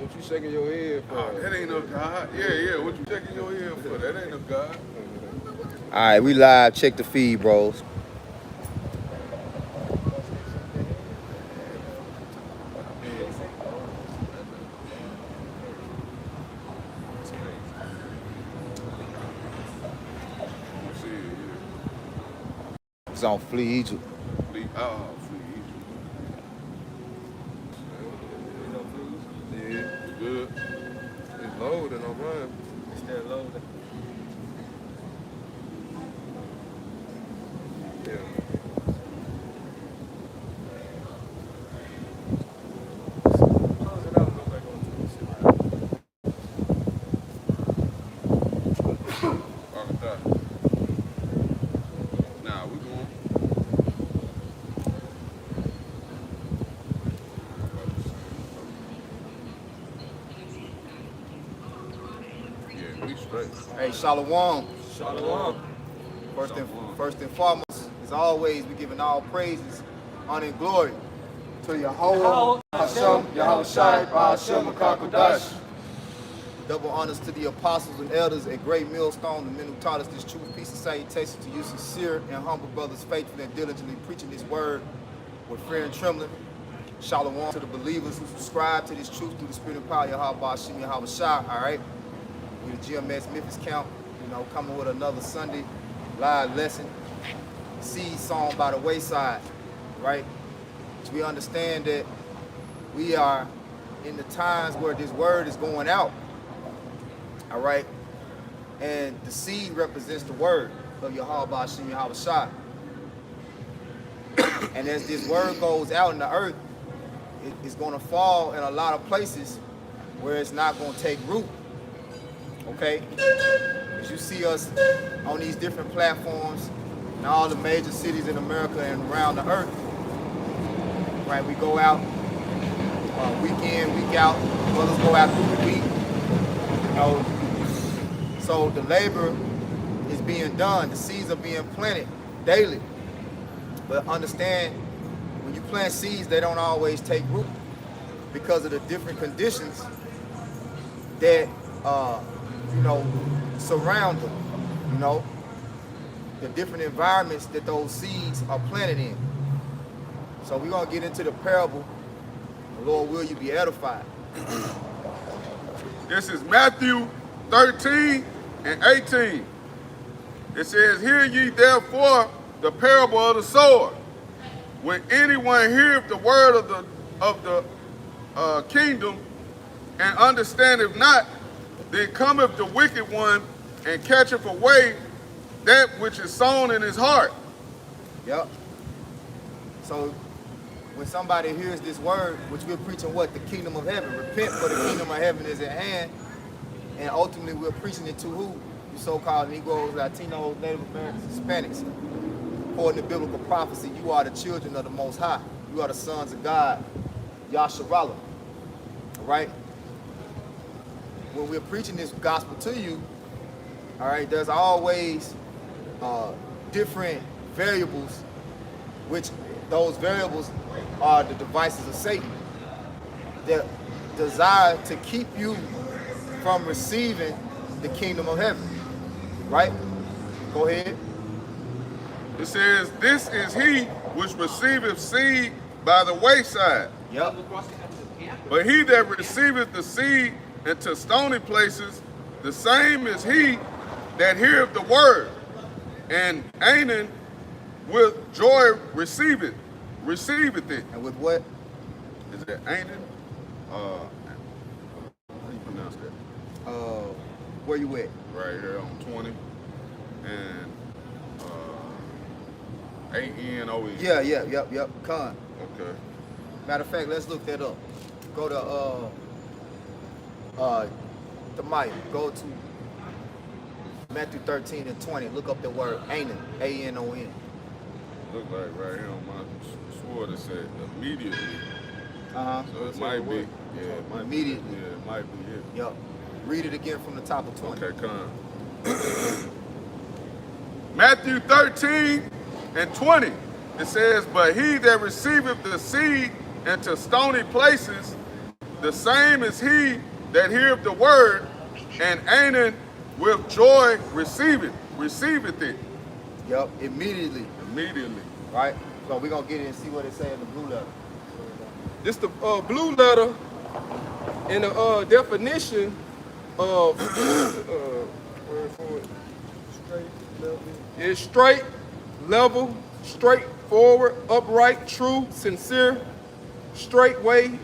What you shaking your head for? Oh, that ain't no God. Yeah. What you shaking your head for? That ain't no God. All right, we live. Check the feed, bros. It's on Flee Egypt. Flee Egypt. Yeah. You good? It's loading on mine. It's still loading. Yeah. Close it out and go back on to the shit. Nah, we going. Yeah, we straight. Hey, Shalom. Shalom. First and foremost, as always, we giving all praises, honor, and glory to Yahweh, Hashem, Yahushai, Ba'ashem, Akakodash. Double honors to the apostles and elders at Great Millstone, the men who taught us this truth, peace, and salutation to you, sincere and humble brothers, faithfully and diligently preaching this word with fear and trembling. Shalom to the believers who subscribe to this truth through the spirit and power of Yahweh, Ba'ashem, Yahushai. All right, we the GMS Memphis Count, coming with another Sunday live lesson. Seed sown by the wayside, right? So we understand that we are in the times where this word is going out. All right, and the seed represents the word of Yahweh Ba'ashem Yahushai. And as this word goes out in the earth, it's going to fall in a lot of places where it's not going to take root. Okay, as you see us on these different platforms in all the major cities in America and around the earth, right? We go out week in, week out. Brothers go out through the week. So the labor is being done. The seeds are being planted daily. But understand, when you plant seeds, they don't always take root because of the different conditions that surround them. The different environments that those seeds are planted in. So we're gonna get into the parable. Lord, will you be edified? This is Matthew 13 and 18. It says, "Hear ye therefore the parable of the sower. When anyone heareth the word of the kingdom and understandeth not, then cometh the wicked one and catcheth away that which is sown in his heart." Yep. So when somebody hears this word, which we're preaching what? The kingdom of heaven. Repent, for the kingdom of heaven is at hand. And ultimately we're preaching it to who? You so-called Negroes, Latinos, Native Americans, Hispanics. According to biblical prophecy, you are the children of the Most High. You are the sons of God, Yasharallah. All right? When we're preaching this gospel to you, all right, there's always different variables, which those variables are the devices of Satan that desire to keep you from receiving the kingdom of heaven. Right? Go ahead. It says, "This is he which receiveth seed by the wayside. Yep. But he that receiveth the seed into stony places, the same is he that heareth the word, and ain't with joy receiveth it." And with what? Is that ain't? How do you pronounce that? Where you at? Right here on 20 and ANOE. Yep. Con. Okay. Matter of fact, let's look that up. Go to the mic. Go to Matthew 13 and 20. Look up the word Anon. A-N-O-N. Look like right here on my sword it said immediately. Uh-huh. So it might be. Yeah, it might Immediately. Be, yeah, it might be it. Yep. Read it again from the top of 20. Okay, come. Matthew 13 and 20. It says, "But he that receiveth the seed into stony places, the same is he that heareth the word, and ain't with joy receiveth it. Yep, immediately. Immediately. Right? So we're gonna get in and see what it say in the blue letter. This the blue letter in the definition of word for it. It's straight, level, straightforward, upright, true, sincere, straightway,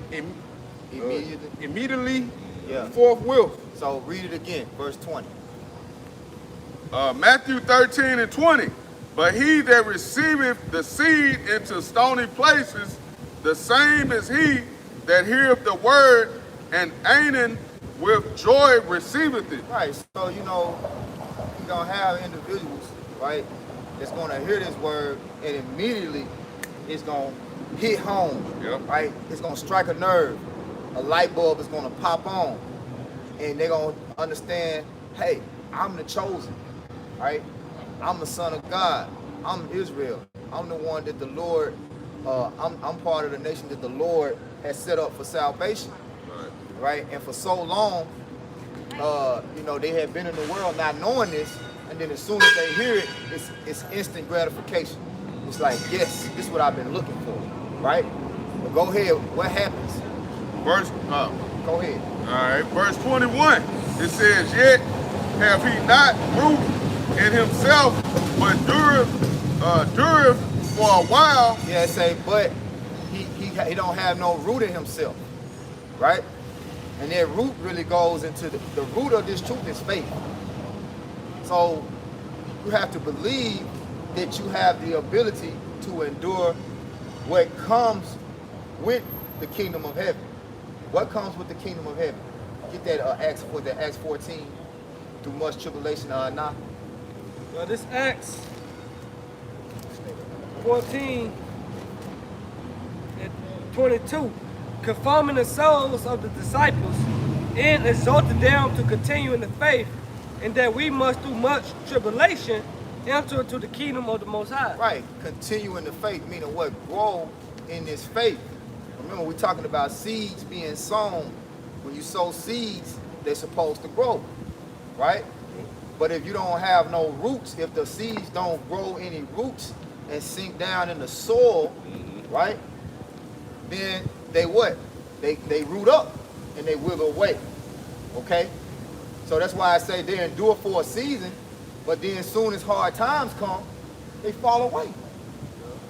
immediately, Yeah. forthwith. So read it again, verse 20. Matthew 13 and 20. But he that receiveth the seed into stony places, the same is he that heareth the word, and ain't with joy receiveth it. Right, so you know, you're gonna have individuals, right, that's gonna hear this word and immediately it's gonna hit home, Yep. right? It's gonna strike a nerve. A light bulb is gonna pop on. And they're gonna understand, hey, I'm the chosen, right? I'm the son of God. I'm Israel. I'm the one that the Lord, I'm part of the nation that the Lord has set up for salvation, right? And for so long, you know, they have been in the world not knowing this, and then as soon as they hear it, it's instant gratification. It's like, yes, this is what I've been looking for, right? But go ahead, what happens? Go ahead. All right, verse 21. It says, yet have he not root in himself, but dureth for a while. Yeah, it say, but he don't have no root in himself, right? And that root really goes into the root of this truth is faith. So you have to believe that you have the ability to endure what comes with the kingdom of heaven. What comes with the kingdom of heaven? Get that Acts 14, through much tribulation now. Well, this Acts 14 and 22, conforming the souls of the disciples and exhorted them to continue in the faith, and that we must through much tribulation enter into the kingdom of the Most High. Right, continue in the faith, meaning what? Grow in this faith. Remember, we're talking about seeds being sown. When you sow seeds, they're supposed to grow, right? But if you don't have no roots, if the seeds don't grow any roots and sink down in the soil, right? Then they what? They root up and they wither away, okay? So that's why I say they endure for a season, but then as soon as hard times come, they fall away.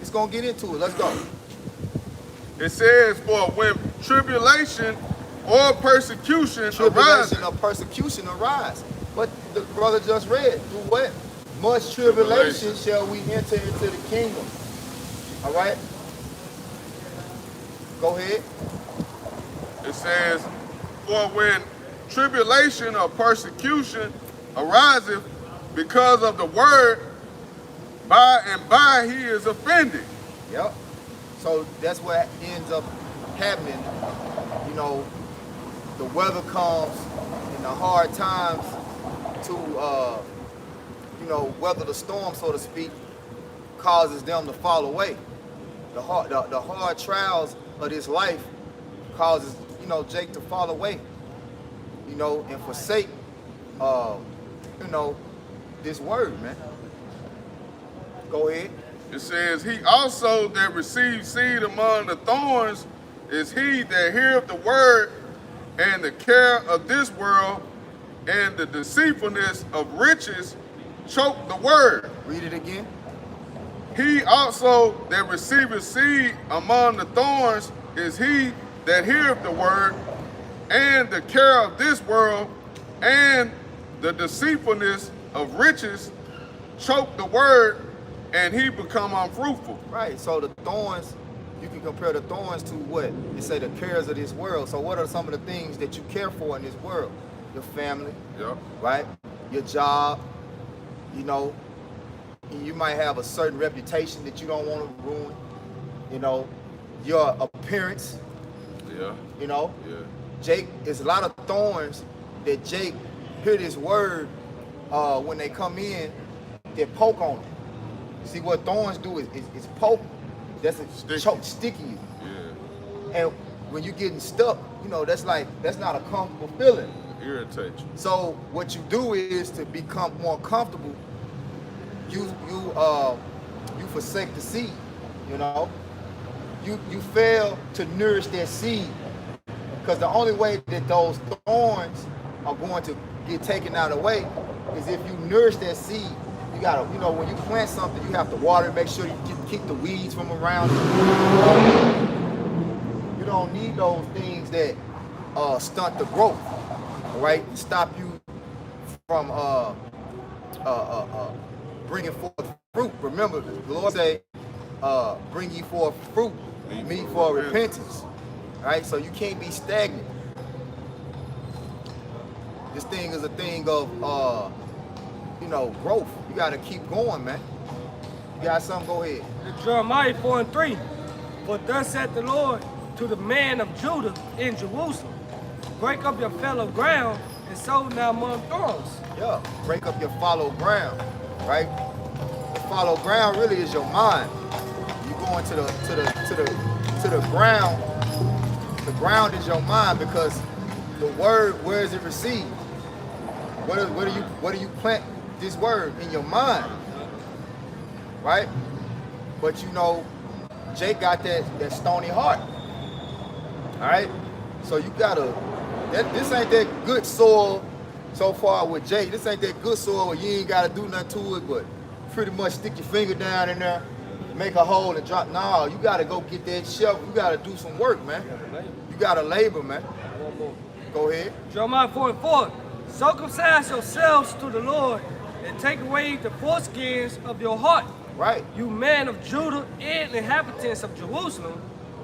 It's gonna get into it. Let's go. It says, for when tribulation or persecution Tribulation arises. or persecution arise. But the brother just read, through what? Much tribulation shall we enter into the kingdom. All right? Go ahead. It says, for when tribulation or persecution ariseth because of the word, by and by he is offended. Yep. So that's what ends up happening. You know, the weather comes and the hard times to, you know, weather the storm, so to speak, causes them to fall away. The hard trials of this life causes, you know, Jake to fall away, you know, and forsake, you know, this word, man. Go ahead. It says, he also that receives seed among the thorns is he that heareth the word, and the care of this world and the deceitfulness of riches choke the word. Read it again. He also that receiveth seed among the thorns is he that heareth the word, and the care of this world and the deceitfulness of riches choke the word, and he become unfruitful. Right, so the thorns, you can compare the thorns to what? They say the cares of this world. So what are some of the things that you care for in this world? Your family, Yeah. right? Your job, you know, you might have a certain reputation that you don't want to ruin, you know, your appearance, Yeah. you know. Yeah. Jake, there's a lot of thorns that Jake hear this word when they come in, they poke on it. See what thorns do is poke. That's a Sticky. choke, sticky you. Yeah. And when you're getting stuck, you know, that's not a comfortable feeling. Irritate you. So what you do is to become more comfortable, you forsake the seed, you know. You fail to nourish that seed, because the only way that those thorns are going to get taken out of the way is if you nourish that seed. You gotta, you know, when you plant something, you have to water it, make sure you keep the weeds from around it. You don't need those things that stunt the growth, right? Stop you from bringing forth fruit. Remember, the Lord say, bring ye forth fruit, meet for repentance, right? So you can't be stagnant. This thing is a thing of, you know, growth. You got to keep going, man. You got something? Go ahead. Jeremiah 4:3. For thus saith the Lord to the man of Judah in Jerusalem, break up your fallow ground and sow now among thorns. Yeah, break up your fallow ground, right? The fallow ground really is your mind. You go into the ground. The ground is your mind, because the word, where is it received? Where do you plant this word? In your mind, right? But you know, Jake got that stony heart. All right, so you gotta. This ain't that good soil so far with Jake. This ain't that good soil where you ain't gotta do nothing to it, but pretty much stick your finger down in there, make a hole and drop. No, you gotta go get that shovel. You gotta do some work, man. You gotta labor, man. Go ahead. Jeremiah 4:4. Circumcise yourselves to the Lord and take away the foreskins of your heart. Right. You men of Judah and inhabitants of Jerusalem,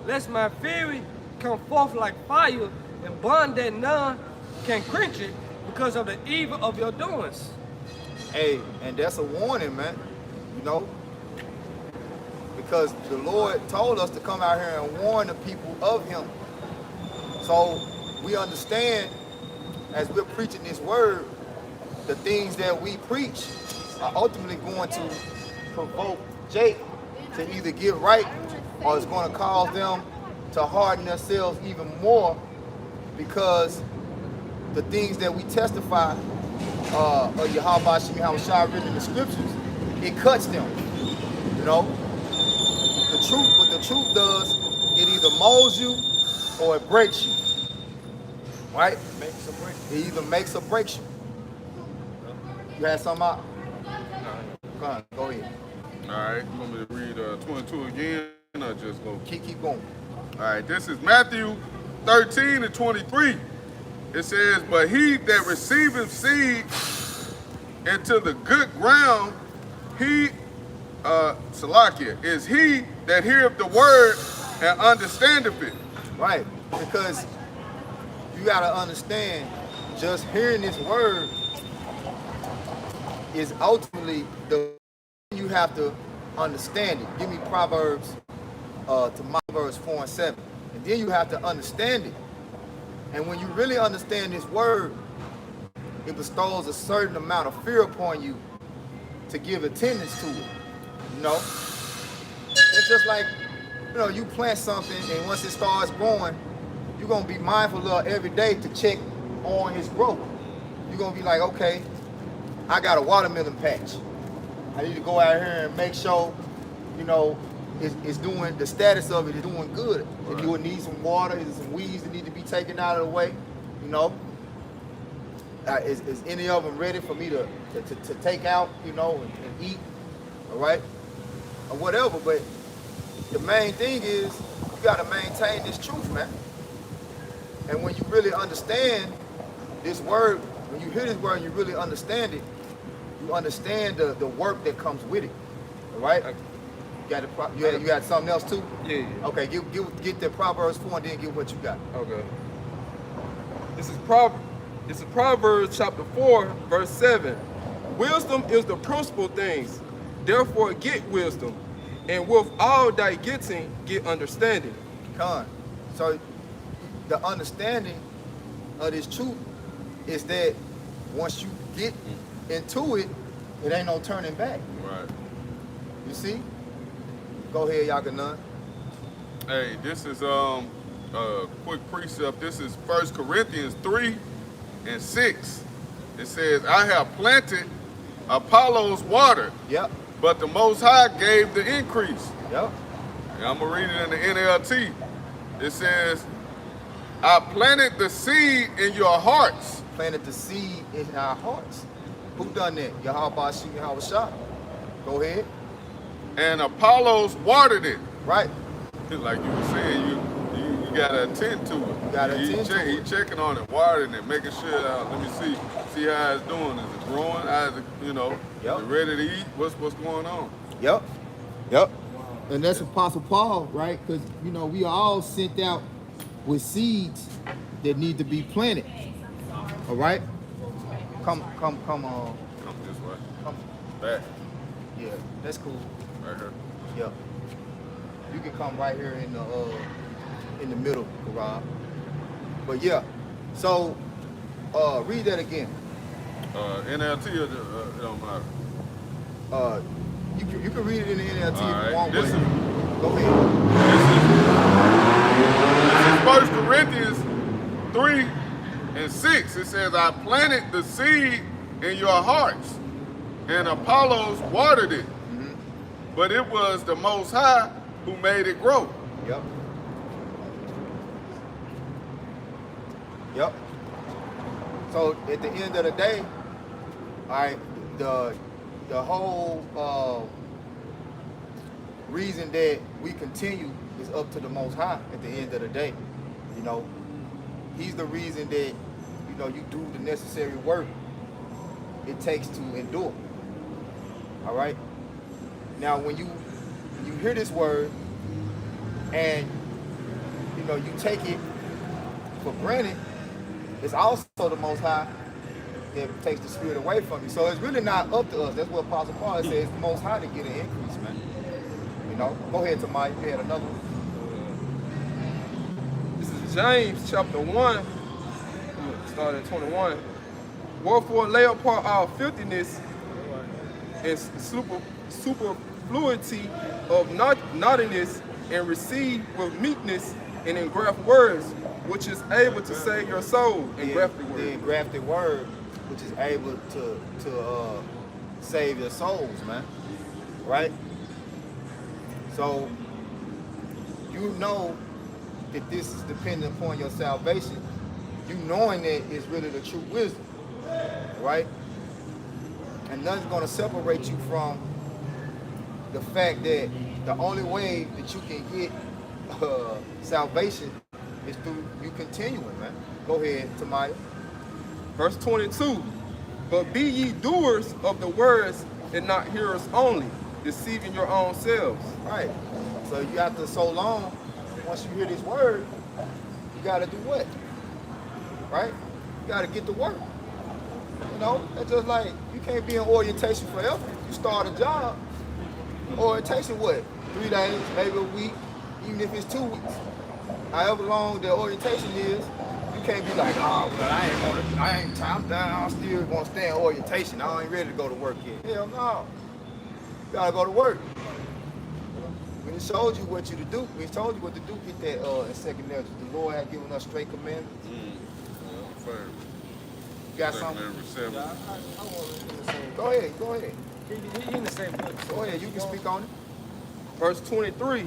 lest my fury come forth like fire and burn that none can quench it because of the evil of your doings. Hey, and that's a warning, man. You know, because the Lord told us to come out here and warn the people of Him. So we understand, as we're preaching this word, the things that we preach are ultimately going to provoke Jake to either get right, or it's going to cause them to harden themselves even more, because the things that we testify of Yahweh Shem Yahushua written in the scriptures, it cuts them. You know, the truth, what the truth does, it either molds you or it breaks you. Right? Makes a break. It either makes or breaks you. You had something out? Go ahead. All right, you want me to read 22 again, or just go? Keep going. All right, this is Matthew 13:23. It says, but he that receiveth seed into the good ground, he, Salakia, is he that heareth the word and understandeth it. Right, because you gotta understand, just hearing this word is ultimately you have to understand it. Give me Proverbs to Proverbs 4:7, and then you have to understand it. And when you really understand this word, it bestows a certain amount of fear upon you to give attendance to it. You know, it's just like, you know, you plant something, and once it starts growing, you're gonna be mindful of every day to check on its growth. You're gonna be like, okay, I got a watermelon patch. I need to go out here and make sure, you know, it's doing, the status of it is doing good. Right. If you would need some water, there's some weeds that need to be taken out of the way, you know. Is any of them ready for me to take out, you know, and eat, all right, or whatever. But the main thing is you got to maintain this truth, man. And when you really understand this word, when you hear this word and you really understand it, you understand the work that comes with it, all right? You got something else too? Yeah. Okay, get the Proverbs 4 and then get what you got. Okay. This is Proverbs chapter 4, verse 7. Wisdom is the principal things. Therefore get wisdom, and with all thy getting, get understanding. Con. So the understanding of this truth is that once you get into it, it ain't no turning back. Right. You see? Go ahead, Yakanan. Hey, this is quick precept. This is 1 Corinthians 3 and 6. It says, I have planted, Apollos watered, Yep. but the Most High gave the increase. Yep. And I'm going to read it in the NLT. It says, I planted the seed in your hearts. Planted the seed in our hearts. Who done that? Yahweh Shem Yahweh Shah. Go ahead. And Apollos watered it. Right. Like you were saying, you gotta attend to it. You gotta attend to it. He checking on it, watering it, making sure. Let me see how it's doing. Is it growing? How is it, Yep. is it ready to eat? What's going on? Yep. Yep. And that's Apostle Paul, right? Because, we are all sent out with seeds that need to be planted. All right? Come on. Come this way. Come. Back. Yeah, that's cool. Right here. Yep. You can come right here in the middle, Rob. But yeah, so read that again. NLT or it don't matter. You can read it in the NLT All if you right. want. This is Go ahead. 1 Corinthians 3 and 6. It says, I planted the seed in your hearts, and Apollos watered it. But it was the Most High who made it grow. Yep. Yep. So at the end of the day, all right, the whole reason that we continue is up to the Most High at the end of the day. He's the reason that, you do the necessary work it takes to endure. All right? Now, when you hear this word and, you take it for granted, it's also the Most High that takes the spirit away from you. So it's really not up to us. That's what Apostle Paul says. It's the Most High to get an increase, man. Go ahead, Tamai. You had another one. This is James chapter 1, start at 21. Wherefore lay apart all filthiness and superfluity of naughtiness, and receive with meekness and engraft words, which is able to save your soul. Engrafted The word. engrafted word, which is able to save your souls, man. Right? So you know that this is dependent upon your salvation. You knowing that is really the true wisdom. Right? And nothing's going to separate you from the fact that the only way that you can get salvation is through you continuing, man. Go ahead, Tamaya. Verse 22. But be ye doers of the words and not hearers only, deceiving your own selves. Right. So you have to, so long, once you hear this word, you got to do what? Right? You got to get to work. It's just like you can't be in orientation forever. You start a job, orientation what? 3 days, maybe a week, even if it's 2 weeks. However long the orientation is, you can't be like, oh, well, I'm down, I still want to stay in orientation. I ain't ready to go to work yet. Hell no. You gotta go to work. When he showed you what you to do, when he told you what to do, get that in second Ezra. The Lord had given us straight commandments. You got something? Go ahead. He in the same book. Go ahead, you can speak on it. Verse 23.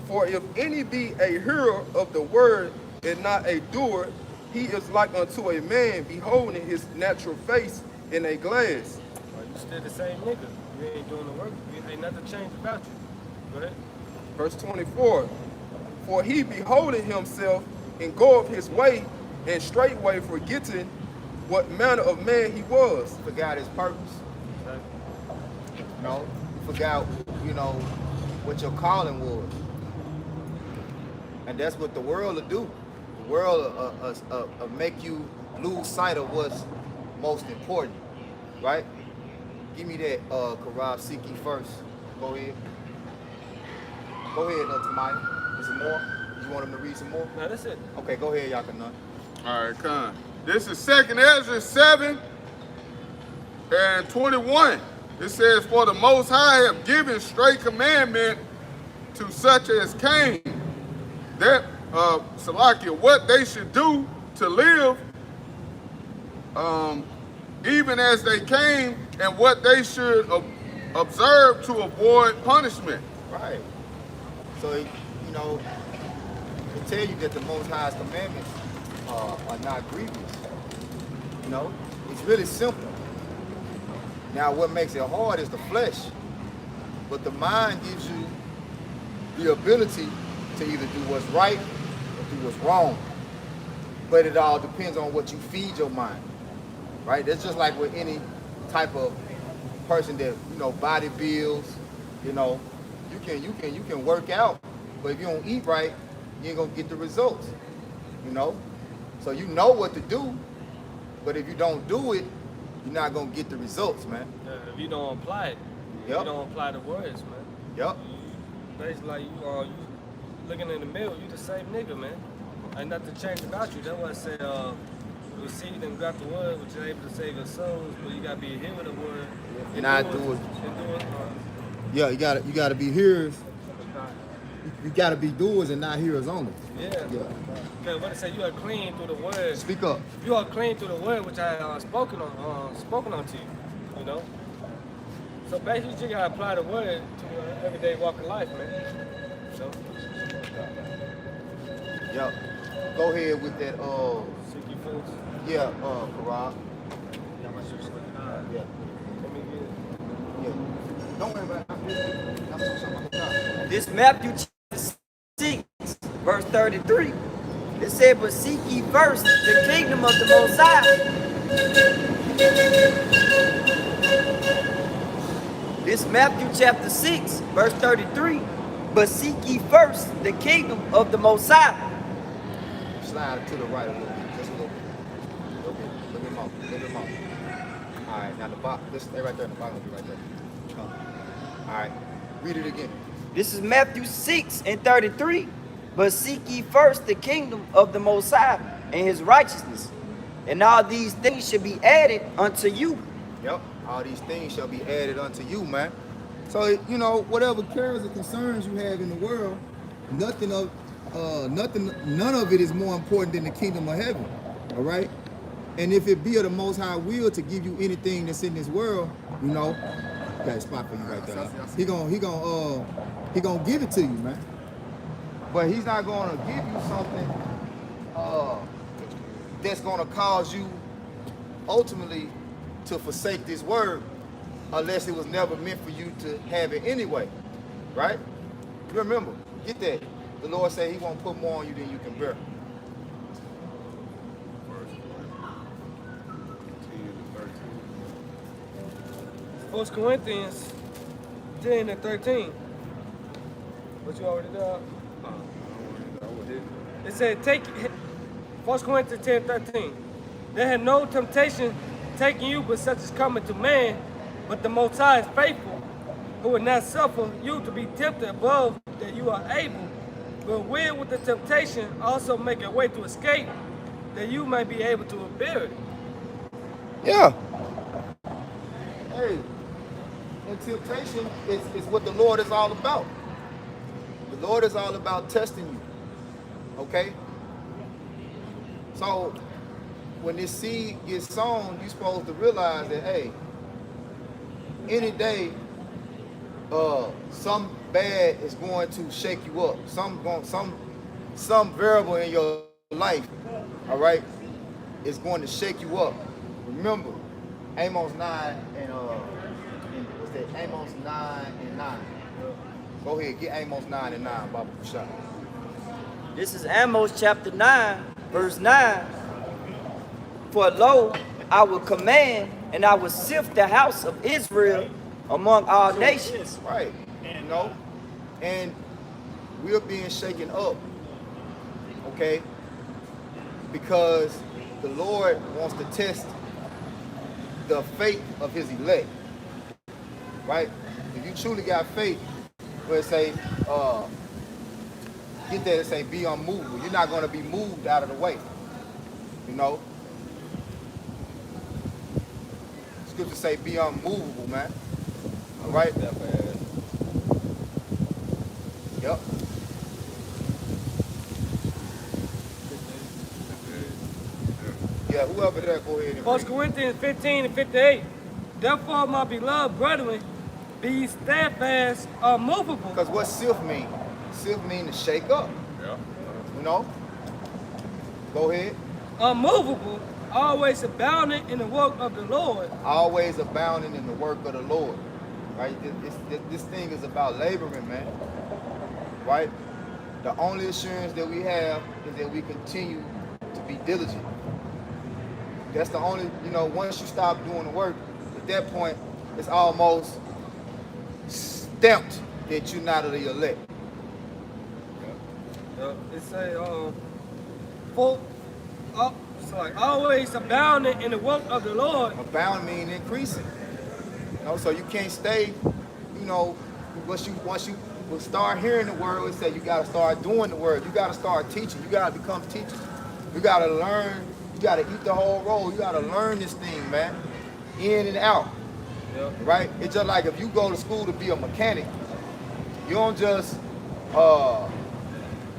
For if any be a hearer of the word and not a doer, he is like unto a man beholding his natural face in a glass. Well, you still the same nigga. You ain't doing the work. Ain't nothing changed about you. Go ahead. Verse 24. For he beholding himself and goeth his way, and straightway forgetting what manner of man he was. Forgot his purpose. You forgot, what your calling was. And that's what the world will do. The world will make you lose sight of what's most important, right? Give me that Karab Siki first. Go ahead. Go ahead, Tamaya. Is there more? You want him to read some more? No, that's it. Okay, go ahead, Yakanan. All right, come. This is 2 Ezra 7 and 21. It says, for the Most High have given straight commandment to such as came, that Salakia, what they should do to live, even as they came, and what they should observe to avoid punishment. Right. So, you know, to tell you that the Most High's commandments are not grievous. You know, it's really simple. Now, what makes it hard is the flesh. But the mind gives you the ability to either do what's right or do what's wrong. But it all depends on what you feed your mind. Right? That's just like with any type of person that, you know, body builds, you know, you can work out, but if you don't eat right, you ain't gonna get the results. You know? So you know what to do, but if you don't do it, you're not gonna get the results, man. If you don't apply it, Yep. you don't apply the words, man. Yep. Basically, like you looking in the mirror, you the same nigga, man. Ain't nothing changed about you. That's why I say, receive and got the word, which is able to save your souls, but you gotta be a hearer of the word. And I do it. And do it. Yeah, you gotta be hearers. You gotta be doers and not hearers only. Yeah. Yeah. Because what it say, you are clean through the word. Speak up. You are clean through the word, which I spoken unto you. You know. So basically, you just gotta apply the word to your everyday walk of life, man. So. Yep. Go ahead with that, Seek ye first. yeah, Parag. Yeah. Let me get it. Yeah. Don't worry about it. I'm talking about the time. This Matthew chapter 6, verse 33. It said, but seek ye first the kingdom of the Most High. This Matthew chapter 6, verse 33. But seek ye first the kingdom of the Most High. Slide to the right a little bit, just a little bit. A little bit. A little bit more. A little bit more. All right, now the bottom. This stay right there in the bottom. Be right there. Come. All right. Read it again. This is Matthew 6 and 33. But seek ye first the kingdom of the Most High and his righteousness, and all these things should be added unto you. Yep. All these things shall be added unto you, man. So, you know, whatever cares or concerns you have in the world, none of it is more important than the kingdom of heaven. All right? And if it be of the Most High will to give you anything that's in this world, you know, got a spot for you right there. He gonna give it to you, man. But he's not going to give you something that's going to cause you ultimately to forsake this word unless it was never meant for you to have it anyway, right? Remember, get that. The Lord said he won't put more on you than you can bear. First Corinthians 10 and 13. What you already done? It said, take 1 Corinthians 10 and 13. There had no temptation taking you, but such as coming to man, but the Most High is faithful, who will not suffer you to be tempted above that you are able, but will with the temptation also make a way to escape, that you may be able to bear it. Yeah. Hey, and temptation is what the Lord is all about. The Lord is all about testing you. Okay? So when this seed gets sown, you're supposed to realize that, hey, any day some bad is going to shake you up. Some variable in your life, all right, is going to shake you up. Remember, Amos 9 and what's that? Amos 9 and 9. Go ahead, get Amos 9 and 9, Baba Kushai. This is Amos chapter 9, verse 9. For lo, I will command, and I will sift the house of Israel among all nations. Right, you know, and we're being shaken up, okay, because the Lord wants to test the faith of his elect, right? If you truly got faith, let's say, get that and say, be unmovable. You're not going to be moved out of the way, you know. Scripture say, be unmovable, man. All right? Yep. Yeah, whoever there, go ahead and 1 read. Corinthians 15 and 58. Therefore, my beloved brethren, be ye steadfast, unmovable. Because what sif mean? Sif mean to shake up. Yeah. You know? Go ahead. Unmovable, always abounding in the work of the Lord. Always abounding in the work of the Lord. Right? This thing is about laboring, man. Right? The only assurance that we have is that we continue to be diligent. That's the only, once you stop doing the work, at that point, it's almost stamped that you're not of the elect. It say, always abounding in the work of the Lord. Abound mean increasing. So you can't stay, once you will start hearing the word, it say you gotta start doing the word. You gotta start teaching. You gotta become teachers. You gotta learn. You gotta eat the whole roll. You gotta learn this thing, man, in and out. Yeah. Right? It's just like if you go to school to be a mechanic, you don't just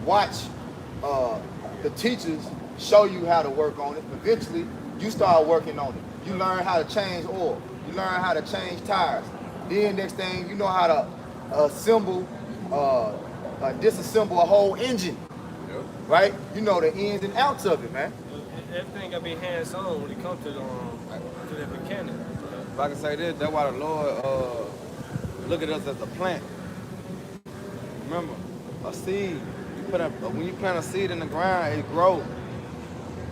watch the teachers show you how to work on it. Eventually, you start working on it. You learn how to change oil. You learn how to change tires. Then next thing, you know how to assemble, disassemble a whole engine. Yep. Right? You know the ins and outs of it, man. Everything gotta be hands-on when it comes to the mechanic. If I can say this, that's why the Lord look at us as a plant. Remember, a seed. When you plant a seed in the ground, it grows. You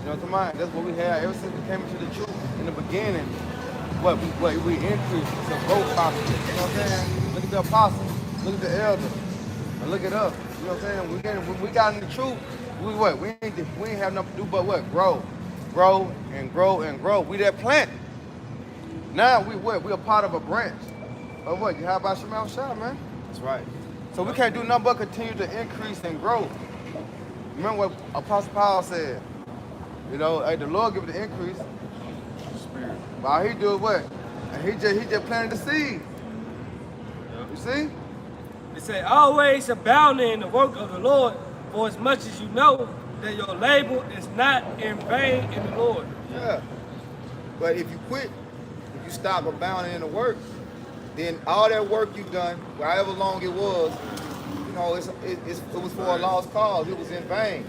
know what I'm talking about? That's what we had ever since we came into the truth. In the beginning, what we increased. It's a growth process. You know what I'm saying? Look at the apostles. Look at the elders. And look at us. You know what I'm saying? When we got in the truth, we ain't have nothing to do but what? Grow. Grow and grow and grow. We that plant. Now we a part of a branch. Of what? You have about your mouth shot, man. That's right. So we can't do nothing but continue to increase and grow. Remember what Apostle Paul said? Hey, the Lord give the increase. Spirit. While he do what? And he just planted the seed. You see? It say, always abounding in the work of the Lord, for as much as you know that your labor is not in vain in the Lord. Yeah. But if you quit, if you stop abounding in the work, then all that work you've done, however long it was, it was for a lost cause. It was in vain.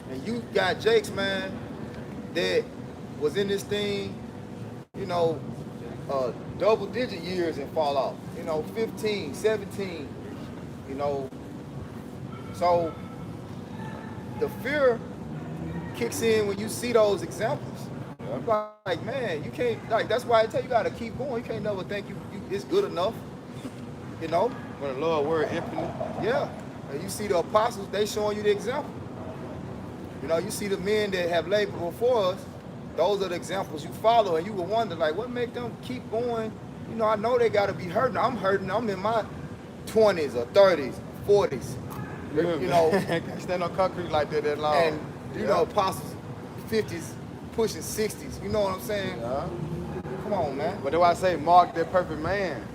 And you got Jakes, man, that was in this thing, double-digit years and fall off. 15, 17, So the fear kicks in when you see those examples. I'm like, man, you can't, that's why I tell you, you gotta keep going. You can't never think it's good enough, When the Lord word infinite. Yeah. And you see the apostles, they showing you the example. You see the men that have labored before us, those are the examples you follow, and you will wonder, what make them keep going? I know they gotta be hurting. I'm hurting. I'm in my 20s or 30s, 40s. Can't stand on concrete like that long. And, apostles, 50s, pushing 60s. You know what I'm saying? Yeah. Come on, man. But that's why I say mark that perfect man.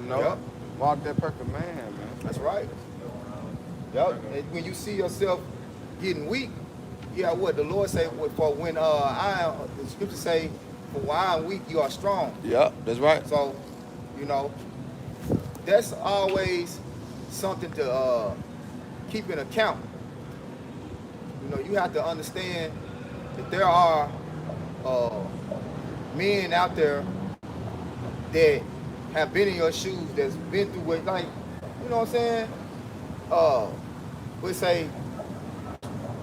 Yep. Mark that perfect man, man. That's right. Yep. And when you see yourself getting weak, what the Lord say, for when the scripture say, for when I am weak, you are strong. Yep, that's right. So, that's always something to keep in account. You have to understand that there are men out there that have been in your shoes, that's been through it, you know what I'm saying? We say,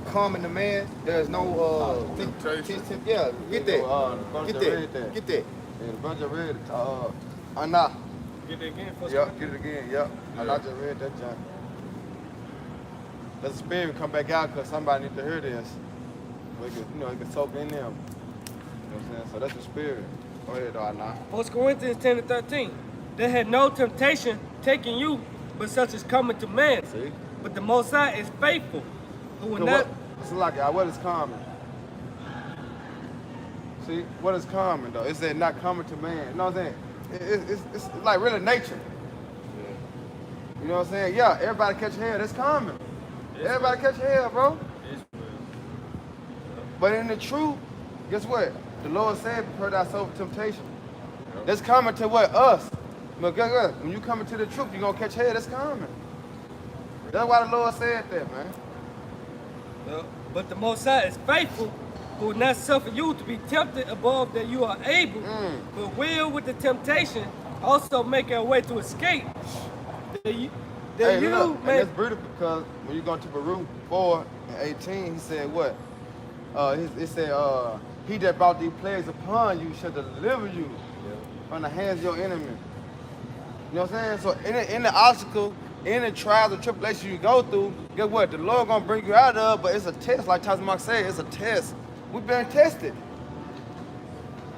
common to man, there's no temptation. Yeah, get that. Get that. Yeah, the bunch of read it. Anna. Get it again. Yep, get it again. Yep. I just read that junk. Let the spirit come back out because somebody needs to hear this. It can soak in them. You know what I'm saying? So that's the spirit. Go ahead, though, Anna. 1 Corinthians 10 and 13. They had no temptation taking you, but such as coming to man. See? But the Most High is faithful, who will not. What is common? See, what is common though? It said not common to man. You know what I'm saying? It's like really nature. You know what I'm saying? Yeah, everybody catch hair. That's common. Everybody catch hell, bro. But in the truth, guess what? The Lord said, prepare thyself for temptation. That's coming to what? Us. But guess what? When you come into the truth, you're going to catch hell. That's coming. That's why the Lord said that, man. But the Most High is faithful, who will not suffer you to be tempted above that you are able, but will with the temptation also make a way to escape. Hey, look, and that's beautiful because when you go to Baruch 4 and 18, he said what? It said, he that brought these plagues upon you shall deliver you from the hands of your enemy. You know what I'm saying? So in the obstacle, in the trials and tribulations you go through, guess what? The Lord gonna bring you out of, but it's a test, like Mark said, it's a test. We've been tested.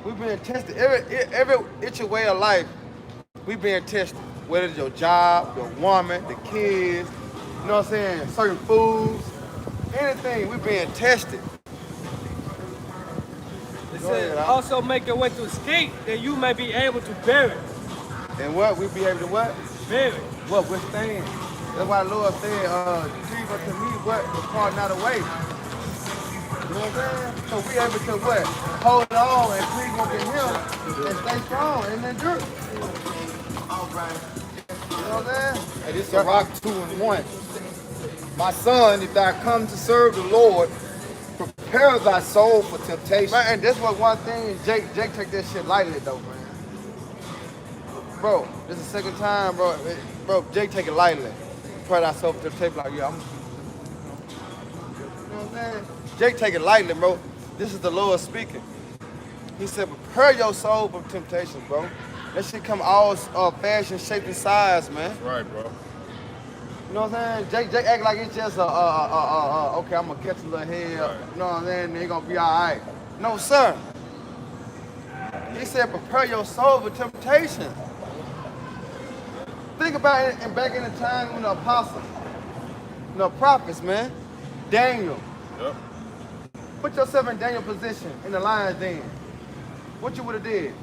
We've been tested. Every itch way of life, we've been tested. Whether it's your job, your woman, the kids, you know what I'm saying? Certain foods, anything, we've been tested. It says, also make a way to escape that you may be able to bear it. And what? We be able to what? Bear it. What? Withstand. That's why the Lord said, cleave unto me what? Depart not away. You know what I'm saying? So we able to what? Hold on and cleave unto him and stay strong and endure. All right. You know what I'm saying? Hey, this is a rock 2 and 1. My son, if thou come to serve the Lord, prepare thy soul for temptation. Man, and that's what one thing, Jake take that shit lightly though, man. Bro, this is the second time, bro. Bro, Jake take it lightly. Prepare thyself for temptation, like, yeah, I'm. You know what I'm saying? Jake take it lightly, bro. This is the Lord speaking. He said, prepare your soul for temptation, bro. That shit come all fashion, shape, and size, man. That's right, bro. You know what I'm saying? Jake act like it's just okay, I'm gonna catch a little head. Right. You know what I'm saying? They gonna be all right. No, sir. He said, prepare your soul for temptation. Think about it, and back in the time when the apostles, the prophets, man, Daniel. Yep. Put yourself in Daniel's position in the lion's den. What you would have did?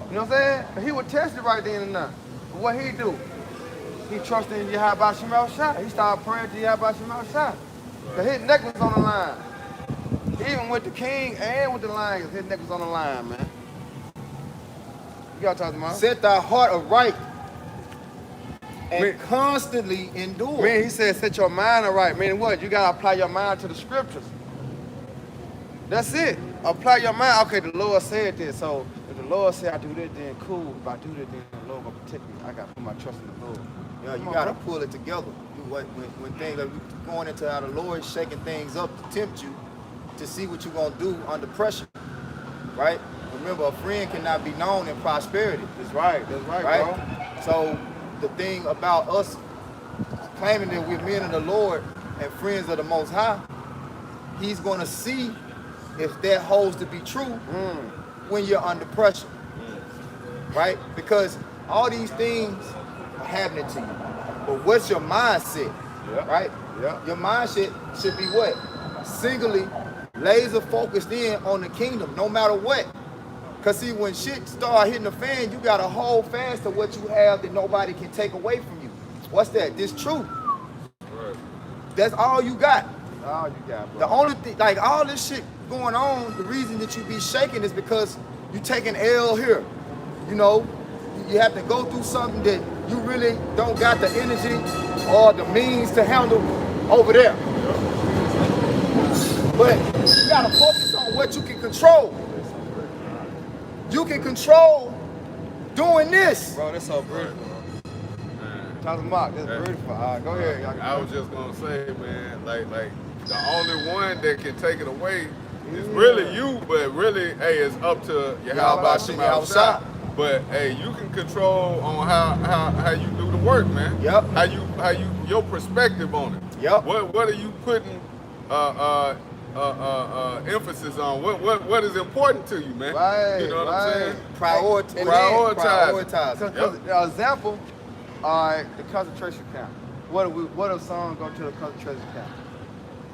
You know what I'm saying? He would test it right then and there. But what he do? He trusted in Yahweh Shema Shai. He started praying to Yahweh Shema Shai. Because his neck was on the line. Even with the king and with the lions, his neck was on the line, man. You gotta talk to me. Set thy heart aright and constantly endure. Man, he said set your mind aright. Meaning what? You gotta apply your mind to the scriptures. That's it. Apply your mind. Okay, the Lord said this, so if the Lord said I do this, then cool. If I do this, then the Lord gonna protect me. I gotta put my trust in the Lord. Yeah, you gotta pull it together. When things are going into how the Lord is shaking things up to tempt you to see what you're gonna do under pressure, right? Remember, a friend cannot be known in prosperity. That's right, right, bro. So the thing about us claiming that we're men of the Lord and friends of the Most High, He's gonna see if that holds to be true when you're under pressure, right? Because all these things are happening to you, but what's your mindset, right? Yeah. Your mindset should be what? Singly, laser focused in on the kingdom, no matter what. Cause see, when shit start hitting the fan, you gotta hold fast to what you have that nobody can take away from you. What's that? This truth. Right. That's all you got. All you got, bro. The only thing, like all this shit going on, the reason that you be shaking is because you taking L here. You know, you have to go through something that you really don't got the energy or the means to handle over there. But you gotta focus on what you can control. You can control doing this. Bro, that's so beautiful. Talk to Mark, that's beautiful. All right, go ahead. Y'all I was just gonna say, man, like the only one that can take it away is really you, but really, hey, it's up to Yahweh Shema Shai. But hey, you can control on how you do the work, man. Yep. How you your perspective on it. Yep. What are you putting emphasis on? What is important to you, man? Right, You know what I'm saying? Prioritize. Because the example, all right, the concentration camp. What if someone go to the concentration camp?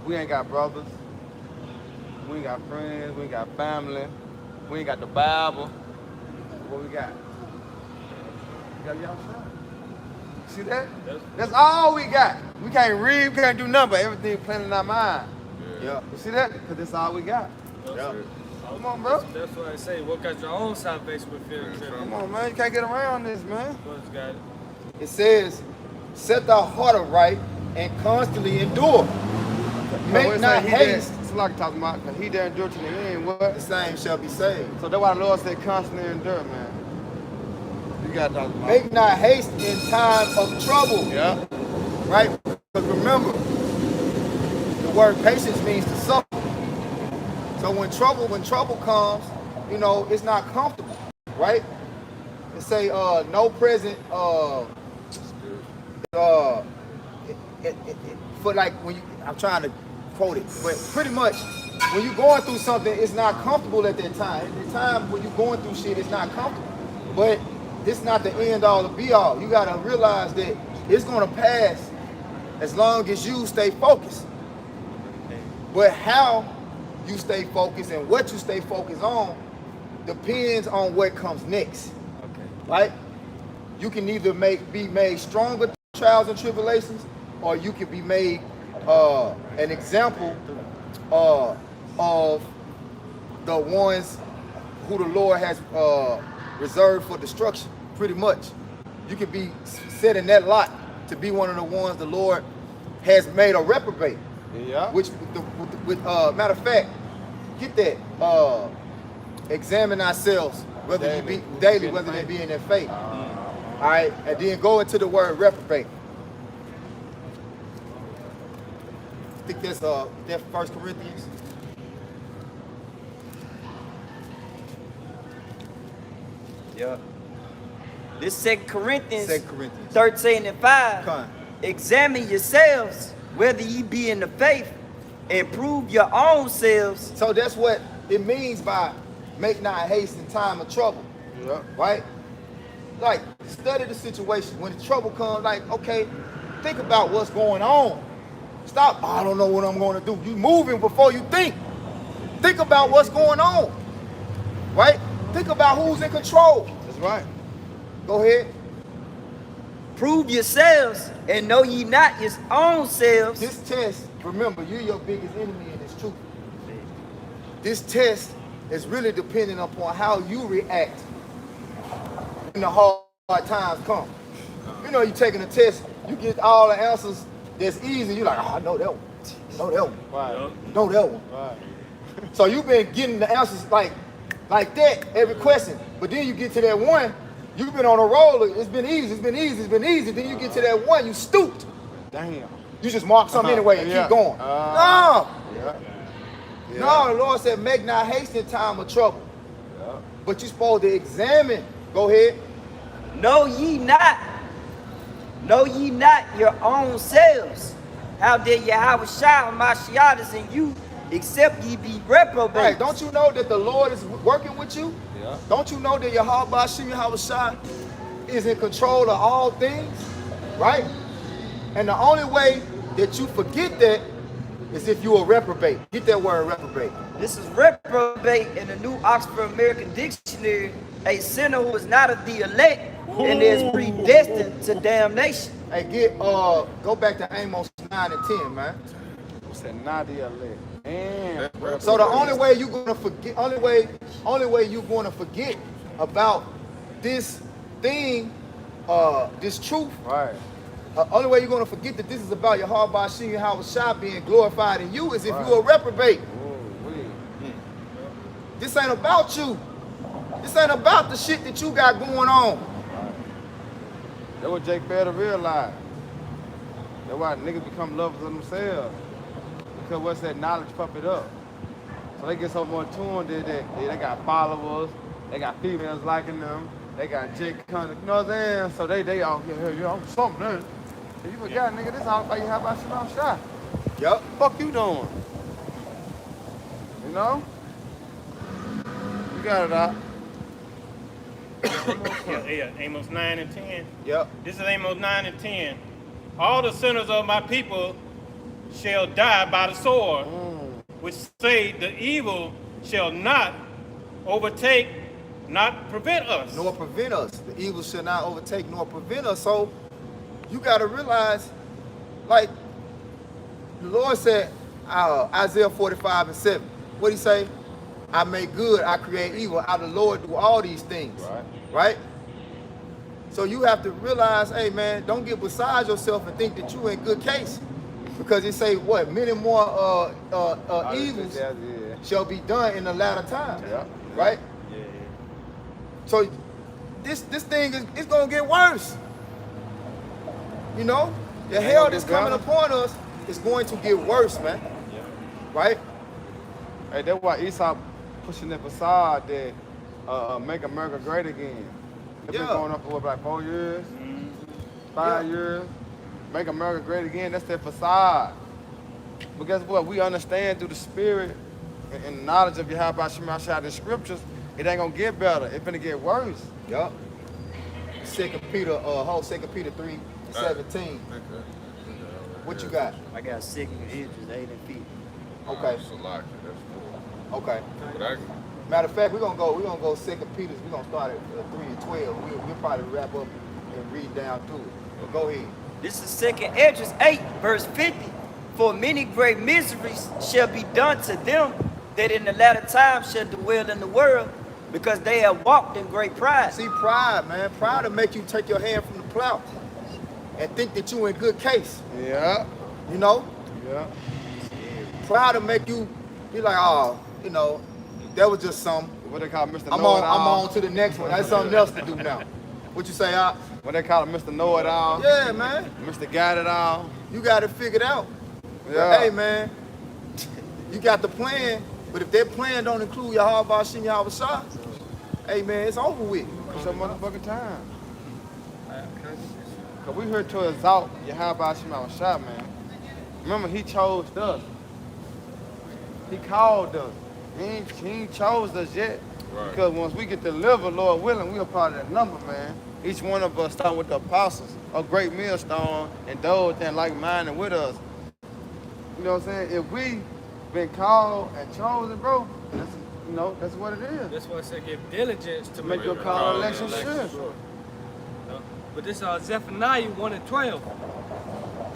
We ain't got brothers. We ain't got friends. We ain't got family. We ain't got the Bible. What we got? We got Yahweh. see that? That's all we got. We can't read, we can't do nothing, but everything planted in our mind. Yeah. You see that? Because that's all we got. Yeah. Come on, bro. That's why I say, work out your own salvation with fear and Come trembling. on, man. You can't get around this, man. Brothers got it. It says, set thy heart aright and constantly endure. Make not haste. It's like talking about, because he that endure to the end, what? The same shall be saved. So that's why the Lord said constantly endure, man. You got to talk about Make not haste in time of trouble. Yeah. Right? Because remember, the word patience means to suffer. So when trouble comes, you know, it's not comfortable, right? It say no present for like when you, I'm trying to quote it, but pretty much when you're going through something, it's not comfortable at that time. At the time when you're going through shit, it's not comfortable. But it's not the end all to be all. You gotta realize that it's gonna pass as long as you stay focused. But how you stay focused and what you stay focused on depends on what comes next. Okay. Right? You can either be made stronger through trials and tribulations, or you can be made an example of the ones who the Lord has reserved for destruction. Pretty much, you can be set in that lot to be one of the ones the Lord has made a reprobate. Yeah. Which, matter of fact, get that. Examine ourselves, whether you be daily, whether they be in their faith. All right, and then go into the word reprobate. I think that's 1 Corinthians. Yeah. This 2 Corinthians, 2 Corinthians 13 and 5. Come. Examine yourselves whether ye be in the faith, and prove your own selves. So that's what it means by make not haste in time of trouble. Yeah. Right? Like, study the situation. When the trouble comes, like, okay, think about what's going on. Stop, I don't know what I'm going to do. You moving before you think. Think about what's going on. Right? Think about who's in control. That's right. Go ahead. Prove yourselves, and know ye not your own selves. This test, remember, you're your biggest enemy in this truth. This test is really dependent upon how you react when the hard times come. You know, you're taking a test, you get all the answers that's easy. You're like, oh, I know that one. Know that one. Right. Know that one. Right. So you've been getting the answers like that every question. But then you get to that one, you've been on a roll. It's been easy, it's been easy, it's been easy. Then you get to that one, you stooped. Damn. You just mark something anyway and keep going. No. Yeah. No, the Lord said, make not haste in time of trouble. Yeah. But you're supposed to examine. Go ahead. Know ye not your own selves. How dare Yahweh Shai Mashiach is in you, except ye be reprobates. Right. Don't you know that the Lord is working with you? Yeah. Don't you know that Yahweh Shai is in control of all things? Right? And the only way that you forget that is if you are reprobate. Get that word reprobate. This is reprobate in the New Oxford American Dictionary, a sinner who is not of the elect and is predestined to damnation. Hey, go back to Amos 9 and 10, man. Said not the elect. And So the only way you're gonna forget, only way you're gonna forget about this thing, this truth. right. Only way you're gonna forget that this is about your heart by seeing how Shai being glorified in you is if you're a reprobate. This ain't about you. This ain't about the shit that you got going on. That's what Jake failed to realize. That's why niggas become lovers of themselves. Because what's that knowledge puff it up. So they get so more tuned that they got followers, they got females liking them, they got Jake content, you know what I'm saying? So they all yeah, I'm something, man. You forgot, nigga, this all about you, how about Shalom Shai? Yup. Fuck you doing? You know? You got it out. Yeah, Amos 9 and 10. Yep. This is Amos 9 and 10. All the sinners of my people shall die by the sword, which say the evil shall not overtake, not prevent us. Nor prevent us. The evil shall not overtake nor prevent us. So you got to realize, like the Lord said, Isaiah 45:7. What he say? I make good, I create evil. I the Lord do all these things. Right? So you have to realize, hey man, don't get beside yourself and think that you in good case. Because it say what? Many more evils shall be done in the latter time. Right? Yeah. So this thing is gonna get worse. You know? The hell that's coming upon us is going to get worse, man. Right? Hey, that's why Esau pushing that facade that make America great again. It's been going on for what, like 4 years, 5 years. Make America great again. That's their facade. But guess what? We understand through the spirit and the knowledge of Yahweh Shema Shai, the scriptures, it ain't gonna get better. It's gonna get worse. Yup. 2 Peter 3:17. What you got? I got 2 Edges, 8 and feet. Okay. Salaki, that's cool. Okay. But I, Matter of fact, we're gonna go 2 Peter's. We're gonna start at 3 and 12. We'll probably wrap up and read down through it. But go ahead. This is 2 Edges 8, verse 50. For many great miseries shall be done to them that in the latter time shall dwell in the world, because they have walked in great pride. See, pride, man. Pride will make you take your hand from the plow and think that you in good case. Yeah. You know? Yeah. Pride will make you be like, oh, you know, that was just some. What they call Mr. I'm Know-It-All. on to the next one. That's something else to do now. What you say, What they call it, Mr. Know-It-All. Yeah, man. Mr. Got It All. You got it figured out. Yeah. But hey, man, you got the plan, but if that plan don't include Yahweh Shem Yahweh Shah, hey, man, it's over with. It's your motherfucking time. Cause we here to exalt Yahweh Shem Yahweh Shah, man. Remember, he chose us. He called us. He ain't chose us yet. Right. Because once we get delivered, Lord willing, we are part of that number, man. Each one of us starting with the apostles, a great millstone, and those that like-minded with us. You know what I'm saying? If we been called and chosen, bro, that's, you know, that's what it is. That's why I said give diligence to Make your call and election sure. But this is Zephaniah 1 and 12.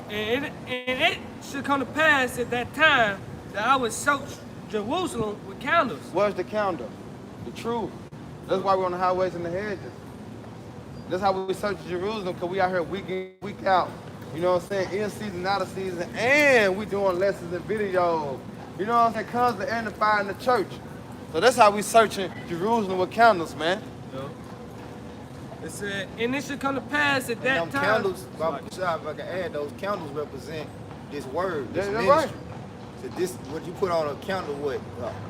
And it should come to pass at that time that I would search Jerusalem with candles. What's the candle? The truth. That's why we're on the highways and the hedges. That's how we search Jerusalem, because we out here week in, week out. You know what I'm saying? In season, out of season, and we doing lessons and videos. You know what I'm saying? Constantly edifying the church. So that's how we searching Jerusalem with candles, man. It said, and it should come to pass at And that them time. candles, if I can add, those candles represent this word, this That's ministry. right. So this, what you put on a candle, what?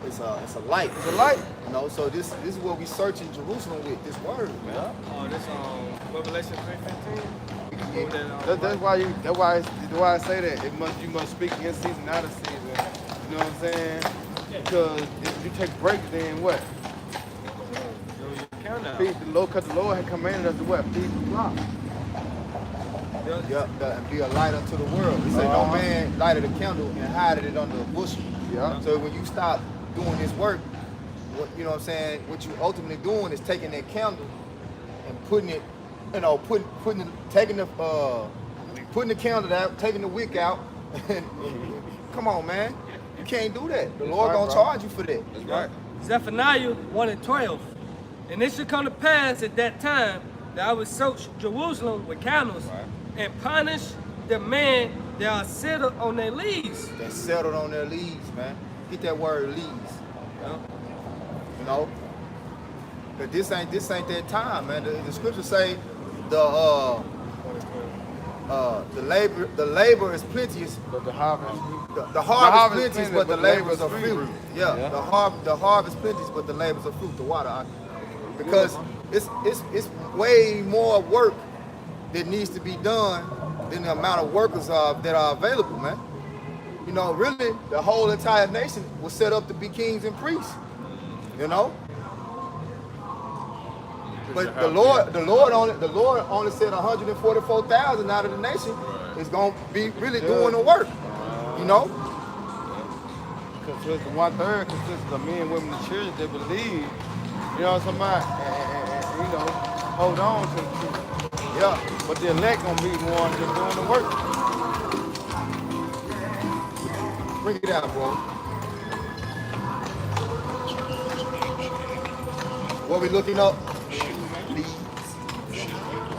It's a light. It's a light. You know, so this is what we search in Jerusalem with, this word, man. Oh, this Revelation 3:15. That's why I say that. You must speak in season, out of season. You know what I'm saying? Because if you take breaks, then what? Feed the Lord, because the Lord had commanded us to what? Feed the flock. And be a light unto the world. He said, no man lighted a candle and hided it under a bushel. Yeah. So when you stop doing this work, what you know what I'm saying, what you ultimately doing is taking that candle and putting it, you know, taking the candle out, taking the wick out. And, come on, man. You can't do that. The Lord gonna charge you for that. that's right. Zephaniah 1 and 12. And it should come to pass at that time that I would search Jerusalem with candles and punish the men that are settled on their leaves. They settled on their leaves, man. Get that word leaves. You know? But this ain't that time, man. The scriptures say the labor is plenteous. But the harvest. The harvest is plenteous, but the labors are few. few. Yeah. The harvest plenteous, but the labors are few. The water, because it's way more work that needs to be done than the amount of workers that are available, man. You know, really, the whole entire nation was set up to be kings and priests. You know. But the Lord only said 144,000 out of the nation is gonna be really doing the work. You know. Because the 1/3 consists of men, women, and children that believe. You know what I'm talking about? And you know, hold on to the truth. Yeah. But the elect gonna be more just doing the work. Bring it out, bro. What we looking up? Leads.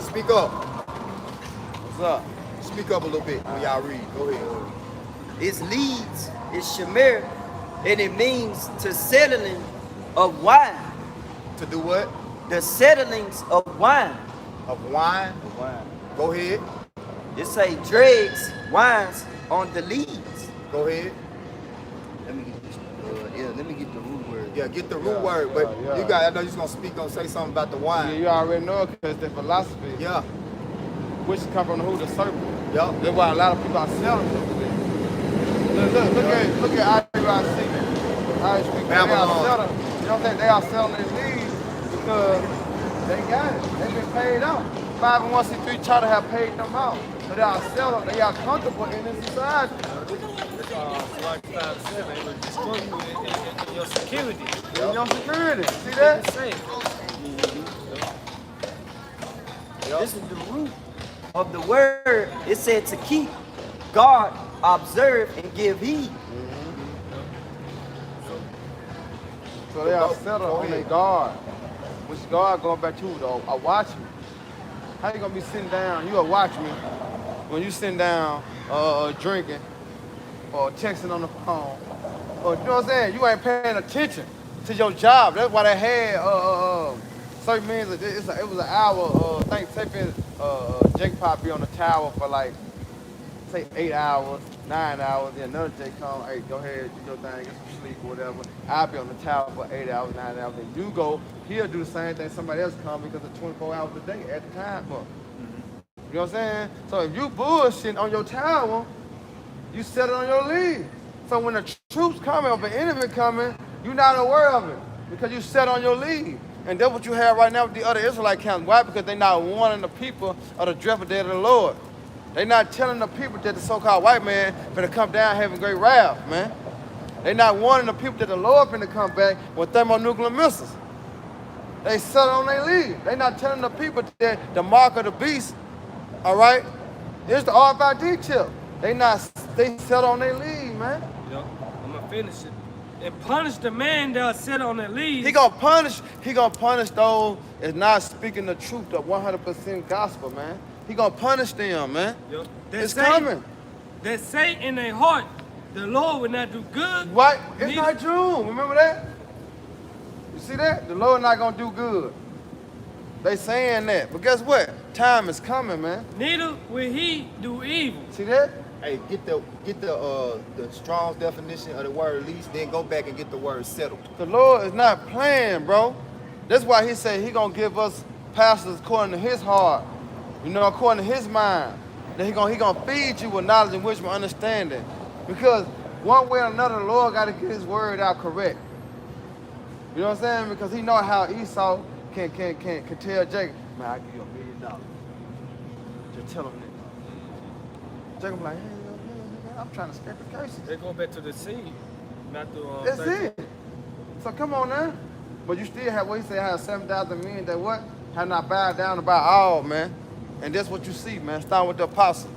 Speak up. What's up? Speak up a little bit when y'all read. Go ahead. It's leads, it's shamir, and it means to settling of wine. To do what? The settlings of wine. Of wine. Go ahead. It say dregs wines on the leads. Go ahead. Let me get this. Let me get the root word. Yeah, get the root word, but yeah. you got. I know you're gonna speak. Gonna say something about the Yeah, wine. you already know because the philosophy, Yeah. which come from who the serpent. Yeah. That's why a lot of people are selling it. Look at IUIC. They are selling. You know what I'm saying? They are selling their leads because they got it. They've been paid out. 501c3 charter have paid them out. So they are selling. They are comfortable in this society. Like 5-7, it will destroy you in your security. In your security. See that? This is the root of the word. It said to keep, guard, observe, and give heed. So they are settled on their guard. Which guard going back to though? A watchman. How you gonna be sitting down? You a watchman when you sitting down drinking or texting on the phone. Or you know what I'm saying? You ain't paying attention to your job. That's why they had certain means it was an hour, I think Sapien Jake Pop be on the tower for like say 8 hours, 9 hours, then another Jake come, hey, go ahead, do your thing, get some sleep or whatever. I'll be on the tower for 8 hours, 9 hours, then you go, he'll do the same thing, somebody else come because it's 24 hours a day at the time. You know what I'm saying? So if you bullshitting on your tower, you set it on your lead. So when the troops coming or the enemy coming, you're not aware of it because you set on your lead. And that's what you have right now with the other Israelite camps. Why? Because they're not warning the people of the dreadful day of the Lord. They're not telling the people that the so-called white man finna come down having great wrath, man. They're not warning the people that the Lord finna come back with thermonuclear missiles. They set on their lead. They're not telling the people that the mark of the beast, all right, is the RFID chip. They set on their lead, man. Yep. I'm gonna finish it. And punish the man that sit on the lead. He gonna punish those that's not speaking the truth, the 100% gospel, man. He gonna punish them, man. Yep. It's coming. That say in their heart, the Lord will not do good. Right? It's not June. Remember that? You see that? The Lord not gonna do good. They saying that, but guess what? Time is coming, man. Neither will he do evil. See that? Hey, get the Strong's definition of the word least, then go back and get the word settled. The Lord is not playing, bro. That's why he said he gonna give us pastors according to his heart. You know, according to his mind. That he gonna feed you with knowledge and wisdom and understanding. Because one way or another, the Lord gotta get his word out correct. You know what I'm saying? Because he know how Esau can tell Jacob, man, I'll give you $1 million. Just tell him that. Jacob like, hey, I'm trying to escape the curses. They go back to the seed. Matthew, That's 13. it. So come on now. But you still have what he said, have 7,000 men that what? Have not bowed down about all, man. And that's what you see, man. Starting with the apostles.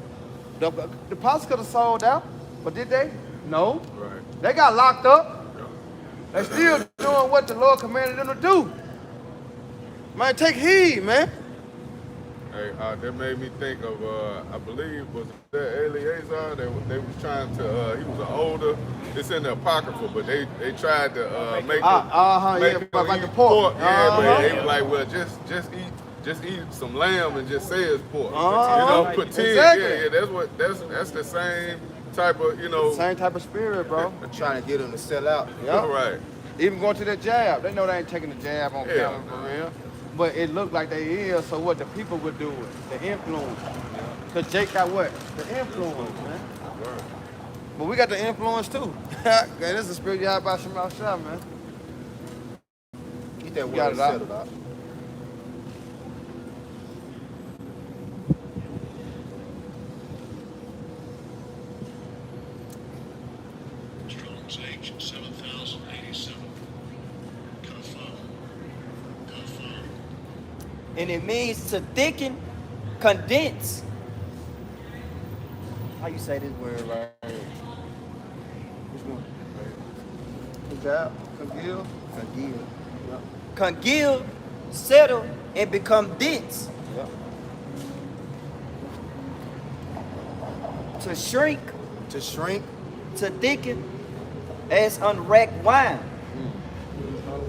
The apostles could have sold out, but did they? No. Right. They got locked up. They still doing what the Lord commanded them to do. Man, take heed, man. Hey, that made me think of, I believe, was that Eleazar? They was trying to, he was an older, it's in the Apocrypha, but they tried to make him like the eat pork. Yeah, but they was like, well, just eat some lamb and just say it's pork. You know, pretend. Exactly. That's the same type of, you know. Same type of spirit, bro. Trying to get them to sell out. Yeah. Right. Even going to the jab. They know they ain't taking the jab on camera for real. But it looked like they is, so what the people would do it, the influence. Because Jake got what? The influence, man. But we got the influence too. Okay, this is the spirit you have about Shemal Shah, man. Get that You got word it out. settled out. Strong's H 7087. Confirm. And it means to thicken, condense. How you say this word right here? Which one? Congeal. Congeal, settle, and become dense. Yep. To shrink, To shrink. to thicken, as unracked wine.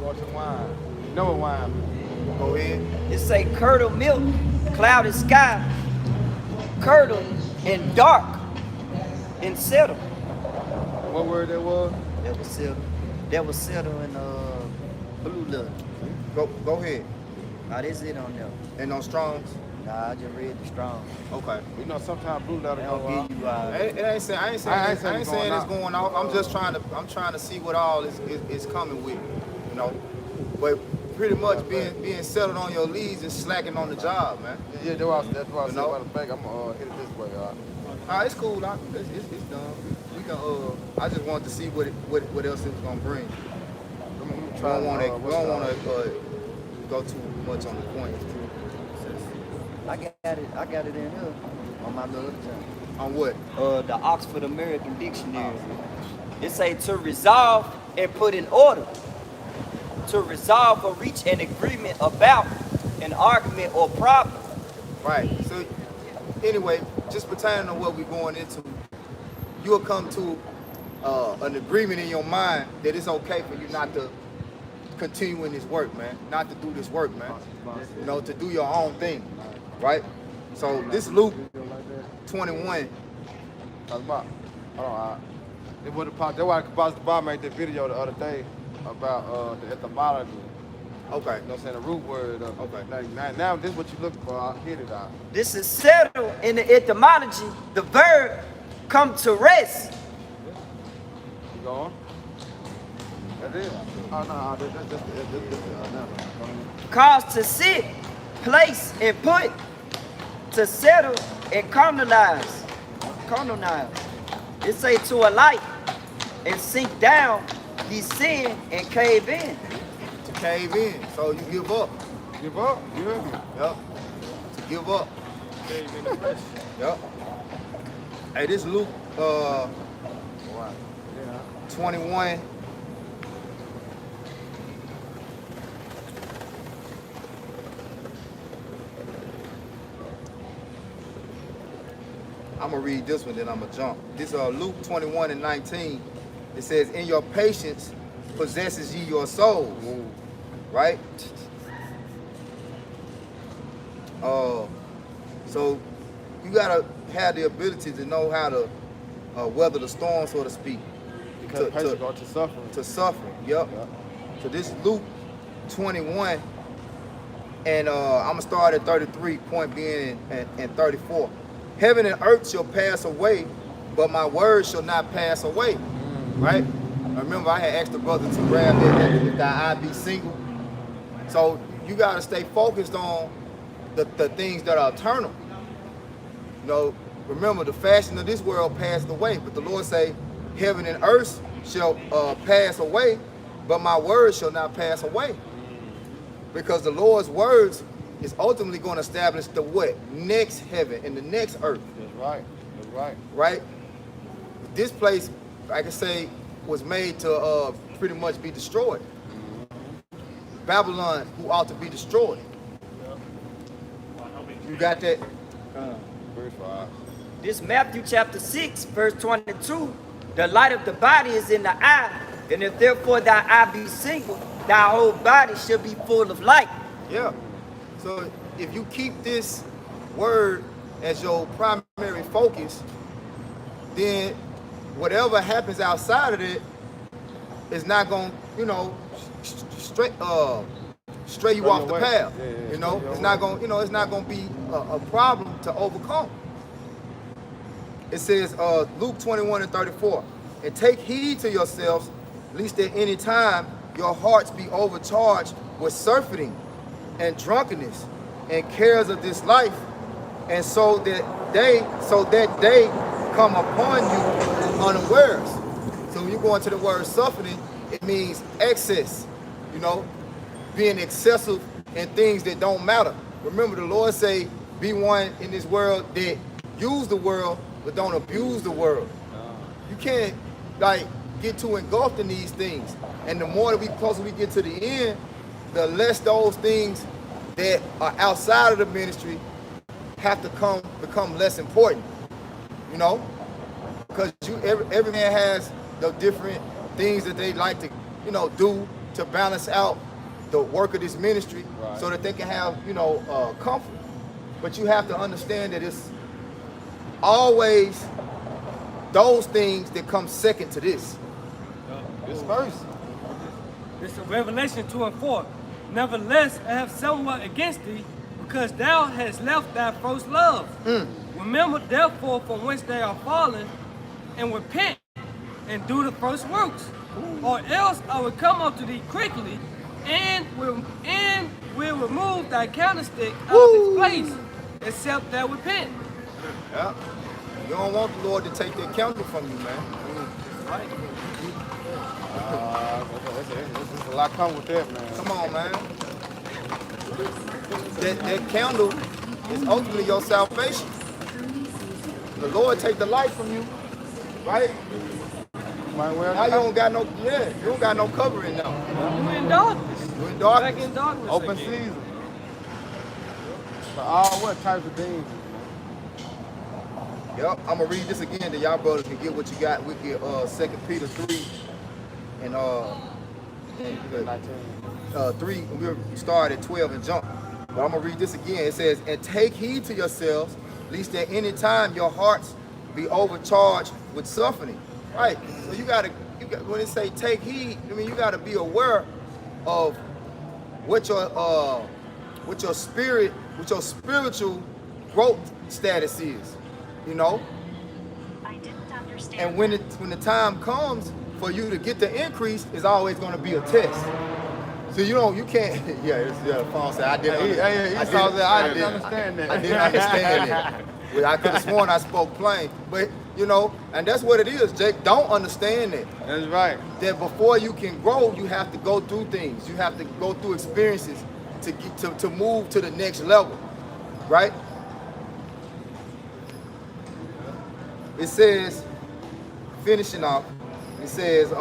Watching wine. You know what wine means. Go ahead. It say curdle milk, cloudy sky, curdle and dark and settle. What word that was? That was settle. That was settle in blue letter. Go ahead. Now this it on there. And on Strong's. Nah, I just read the strong. Okay. You know, sometimes blue letter They go don't out. give you I ain't saying I ain't saying it's going out. going off. I'm just trying to see what all is coming with, you know. But pretty much being settled on your leads and slacking on the job, man. Yeah, that's why I said know? about the bank. I'm gonna hit it this way, It's cool. It's done. We can. I just wanted to see what else it was gonna bring. We don't want to go too much on the points. I got it in here on my little junk. On what? The Oxford American Dictionary. It say to resolve and put in order. To resolve or reach an agreement about an argument or problem. Right. So anyway, just pertaining to what we're going into, you'll come to an agreement in your mind that it's okay for you not to continue in this work, man. Not to do this work, man. You know, to do your own thing. Right? So this Luke 21. Hold on. That's why Pastor Bob made that video the other day about the etymology. Okay. You know what I'm saying? The root word of Okay. Like, now this is what you looking for. I'll hit it out. This is settle in the etymology. The verb come to rest. You going? That's it. Oh, no, that's no. Cause to sit, place, and put. To settle and colonize. It say to alight and sink down, descend, and cave in. To cave in. So you give up. Give up? You heard me? Yep. To give up. Yep. Hey, this Luke 21. I'm gonna read this one, then I'm gonna jump. This Luke 21:19. It says, "In your patience possesses ye your souls." Right? So you gotta have the ability to know how to weather the storm, so to speak. Because patience go to suffering. To suffering. Yep. So this is Luke 21, and I'm gonna start at 33, point being in 34. Heaven and earth shall pass away, but my word shall not pass away. Right? I remember I had asked the brother to grab that if thy eye be single. So you gotta stay focused on the things that are eternal. You know, remember the fashion of this world passed away, but the Lord say, heaven and earth shall pass away, but my word shall not pass away. Because the Lord's words is ultimately going to establish the what? Next heaven and the next earth. That's right. That's right. Right? This place, like I say, was made to pretty much be destroyed. Babylon, who ought to be destroyed. You got that? Verse 5. This Matthew chapter 6, verse 22. The light of the body is in the eye, and if therefore thy eye be single, thy whole body shall be full of light. Yeah. So if you keep this word as your primary focus, then whatever happens outside of it is not going to, you know, stray you off the path. Yeah, you know, it's not going, it's not going to be a problem to overcome. It says Luke 21:34, and take heed to yourselves, lest at any time your hearts be overcharged with surfeiting and drunkenness and cares of this life, and so that they come upon you unawares. So when you go into the word suffering, it means excess, being excessive in things that don't matter. Remember, the Lord say, be one in this world that use the world but don't abuse the world. You can't like get too engulfed in these things. And the more that closer we get to the end, the less those things that are outside of the ministry have to become less important. You know? Because every man has the different things that they like to, you know, do to balance out the work of this ministry, right, so that they can have, you know, comfort. But you have to understand that it's always those things that come second to this. It's first. It's a Revelation 2 and 4. Nevertheless, I have somewhat against thee, because thou hast left thy first love. Remember therefore from whence they are fallen, and repent, and do the first works. Or else I will come unto thee quickly, and will remove thy candlestick out of its place, except thou repent. Yeah. You don't want the Lord to take that candle from you, man. Right. There's a lot come with that, man. Come on, man. That candle is ultimately your salvation. The Lord take the light from you, right? Now you don't got no covering now. You're in darkness. You're in darkness. Back in darkness. Open again. season. For all what types of things? Yep, I'm gonna read this again that y'all brothers can get what you got. We get 2 Peter 3 and 3. We'll start at 12 and jump. But I'm gonna read this again. It says, "And take heed to yourselves, lest at any time your hearts be overcharged with suffering." Right. So you got when it say take heed, I mean you gotta be aware of what your spiritual growth status is. You know? I didn't understand. And when the time comes for you to get the increase, it's always gonna be a test. So you can't. The phone said I didn't. I didn't understand that. I didn't understand it. Well, I could have sworn I spoke plain, but you know, and that's what it is. Jake, don't understand it. That's right. That before you can grow, you have to go through things. You have to go through experiences to get to move to the next level, right? It says, finishing off, it says,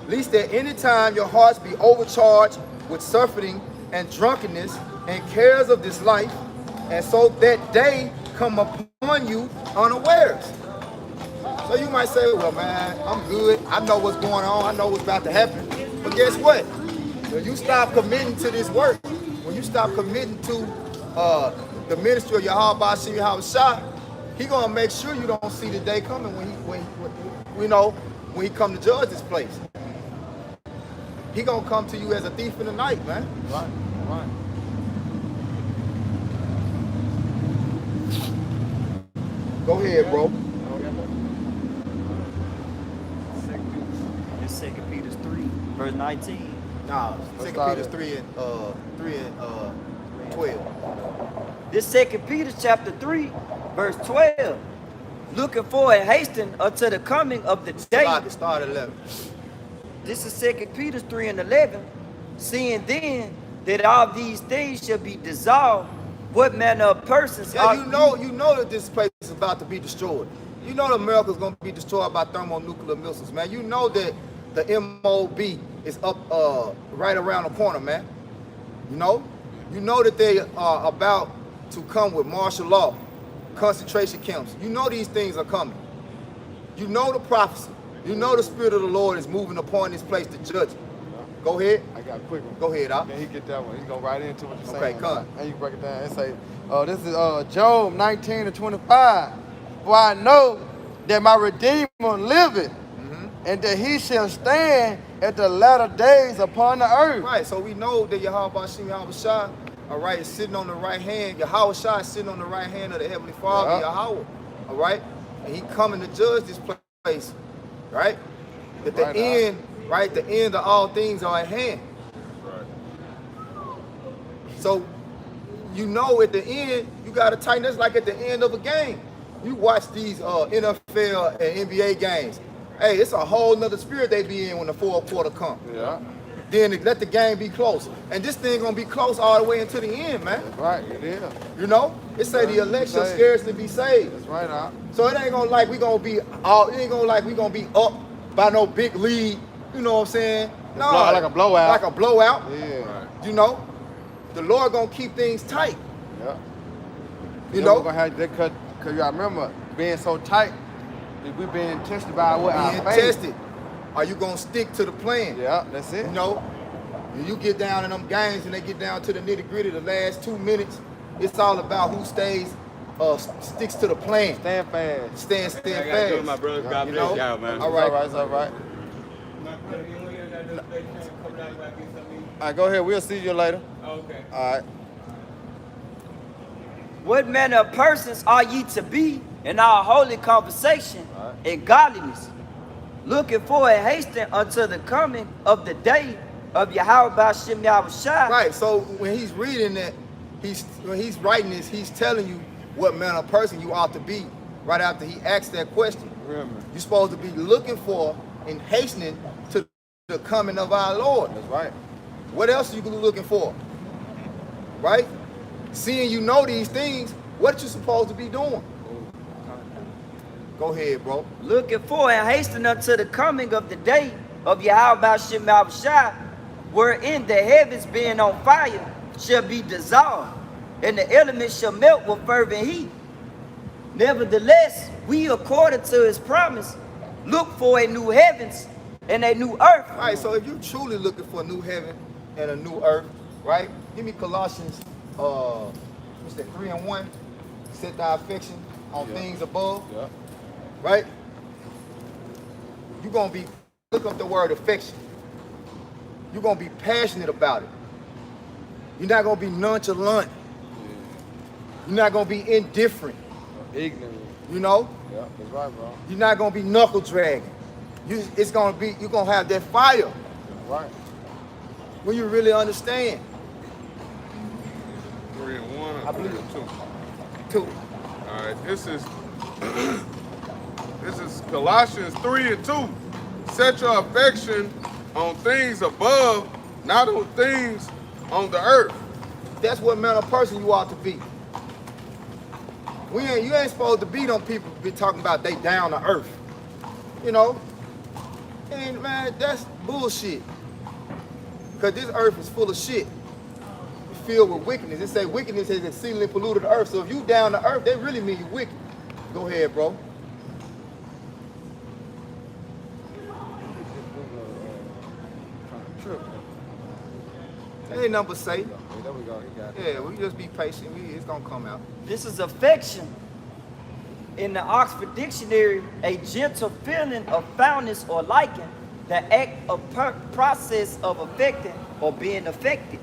"Lest at any time your hearts be overcharged with suffering and drunkenness and cares of this life, and so that day come upon you unawares." So you might say, "Well, man, I'm good. I know what's going on. I know what's about to happen." But guess what? When you stop committing to this work, when you stop committing to the ministry of Yahweh Shem Yahushua, he gonna make sure you don't see the day coming when he come to judge this place. He gonna come to you as a thief in the night, man. Right. Go ahead, bro. This 2 Peter 3, verse 19. Nah, 2 Peter 3 and 12. This 2 Peter chapter 3, verse 12. Looking forward and hasten unto the coming of the day. Start at 11. This is 2 Peter 3 and 11. Seeing then that all these things shall be dissolved, what manner of persons are you know that this place is about to be destroyed. You know that America's gonna be destroyed by thermonuclear missiles, man. You know that the MOB is up right around the corner, man. You know that they are about to come with martial law, concentration camps. You know these things are coming. You know the prophecy. You know the Spirit of the Lord is moving upon this place to judge it. Go ahead. I got a quick one. Go ahead, Doc. Then he get that one. He's going right into what you're Okay, saying. come. And you break it down and say, this is Job 19:25. "For I know that my Redeemer liveth, and that he shall stand at the latter days upon the earth." Right, so we know that Yahweh Shem Yahushua, all right, is sitting on the right hand. Yahushua is sitting on the right hand of the Heavenly Father, Yahweh, all right? And he coming to judge this place, right? That the end, right, the end of all things are at hand. So, you know at the end, you got to tighten. That's like at the end of a game. You watch these NFL and NBA games. Hey, it's a whole nother spirit they be in when the fourth quarter comes. Yeah. then let the game be close. And this thing gonna be close all the way into the end, man. That's right, it is. You know? It say the elect shall scarcely be saved. That's right, Doc. So it ain't gonna like we gonna be up by no big lead. You know what I'm saying? No, like a blowout. Like a blowout. Yeah. You know, the Lord gonna keep things tight. Yeah. You Then know, we're gonna have that cut because y'all remember being so tight, we being tested by what our being faith. tested. Are you gonna stick to the plan? Yeah, that's it. You know, when you get down in them games and they get down to the nitty gritty, the last 2 minutes, it's all about who sticks to the plan. Stand fast. Stand I fast. gotta do it, my brother. God You bless know? y'all, man. All right. It's all right. All right, go ahead. We'll see you later. Okay. All right. What manner of persons are ye to be in our holy conversation and godliness, looking for and hastening unto the coming of the day of Yahweh B'Shem Yahushua? Right. So when he's reading that, when he's writing this, he's telling you what manner of person you ought to be. Right after he asks that question, Remember. you're supposed to be looking for and hastening to the coming of our Lord. That's right. What else are you looking for? Right? Seeing you know these things, what you supposed to be doing? Go ahead, bro. Looking for and hastening unto the coming of the day of Yahweh B'Shem Yahushua, wherein the heavens being on fire shall be dissolved, and the elements shall melt with fervent heat. Nevertheless, we, according to his promise, look for a new heavens and a new earth. All right, so if you're truly looking for a new heaven and a new earth, right? Give me Colossians, what's that, 3:1? Set thy affection on things above, Yeah. right? You're gonna be, look up the word affection. You're gonna be passionate about it. You're not gonna be nonchalant. You're not gonna be indifferent, Ignorant. you know? Yeah, that's right, bro. You're not gonna be knuckle dragging. You're gonna have that fire That's right. when you really understand. 3 and 1 or I 3 believe and 2? 2. All right, this is Colossians 3 and 2. Set your affection on things above, not on things on the earth. That's what manner of person you ought to be. You ain't supposed to be them people be talking about they down to earth. You know? And man, that's bullshit. Because this earth is full of shit. It's filled with wickedness. It say wickedness has exceedingly polluted the earth. So if you down to earth, they really mean you wicked. Go ahead, bro. That ain't nothing but Satan. There we go. You got it. Yeah, we just be patient. It's gonna come out. This is affection. In the Oxford Dictionary, a gentle feeling of fondness or liking, the act of process of affecting or being affected.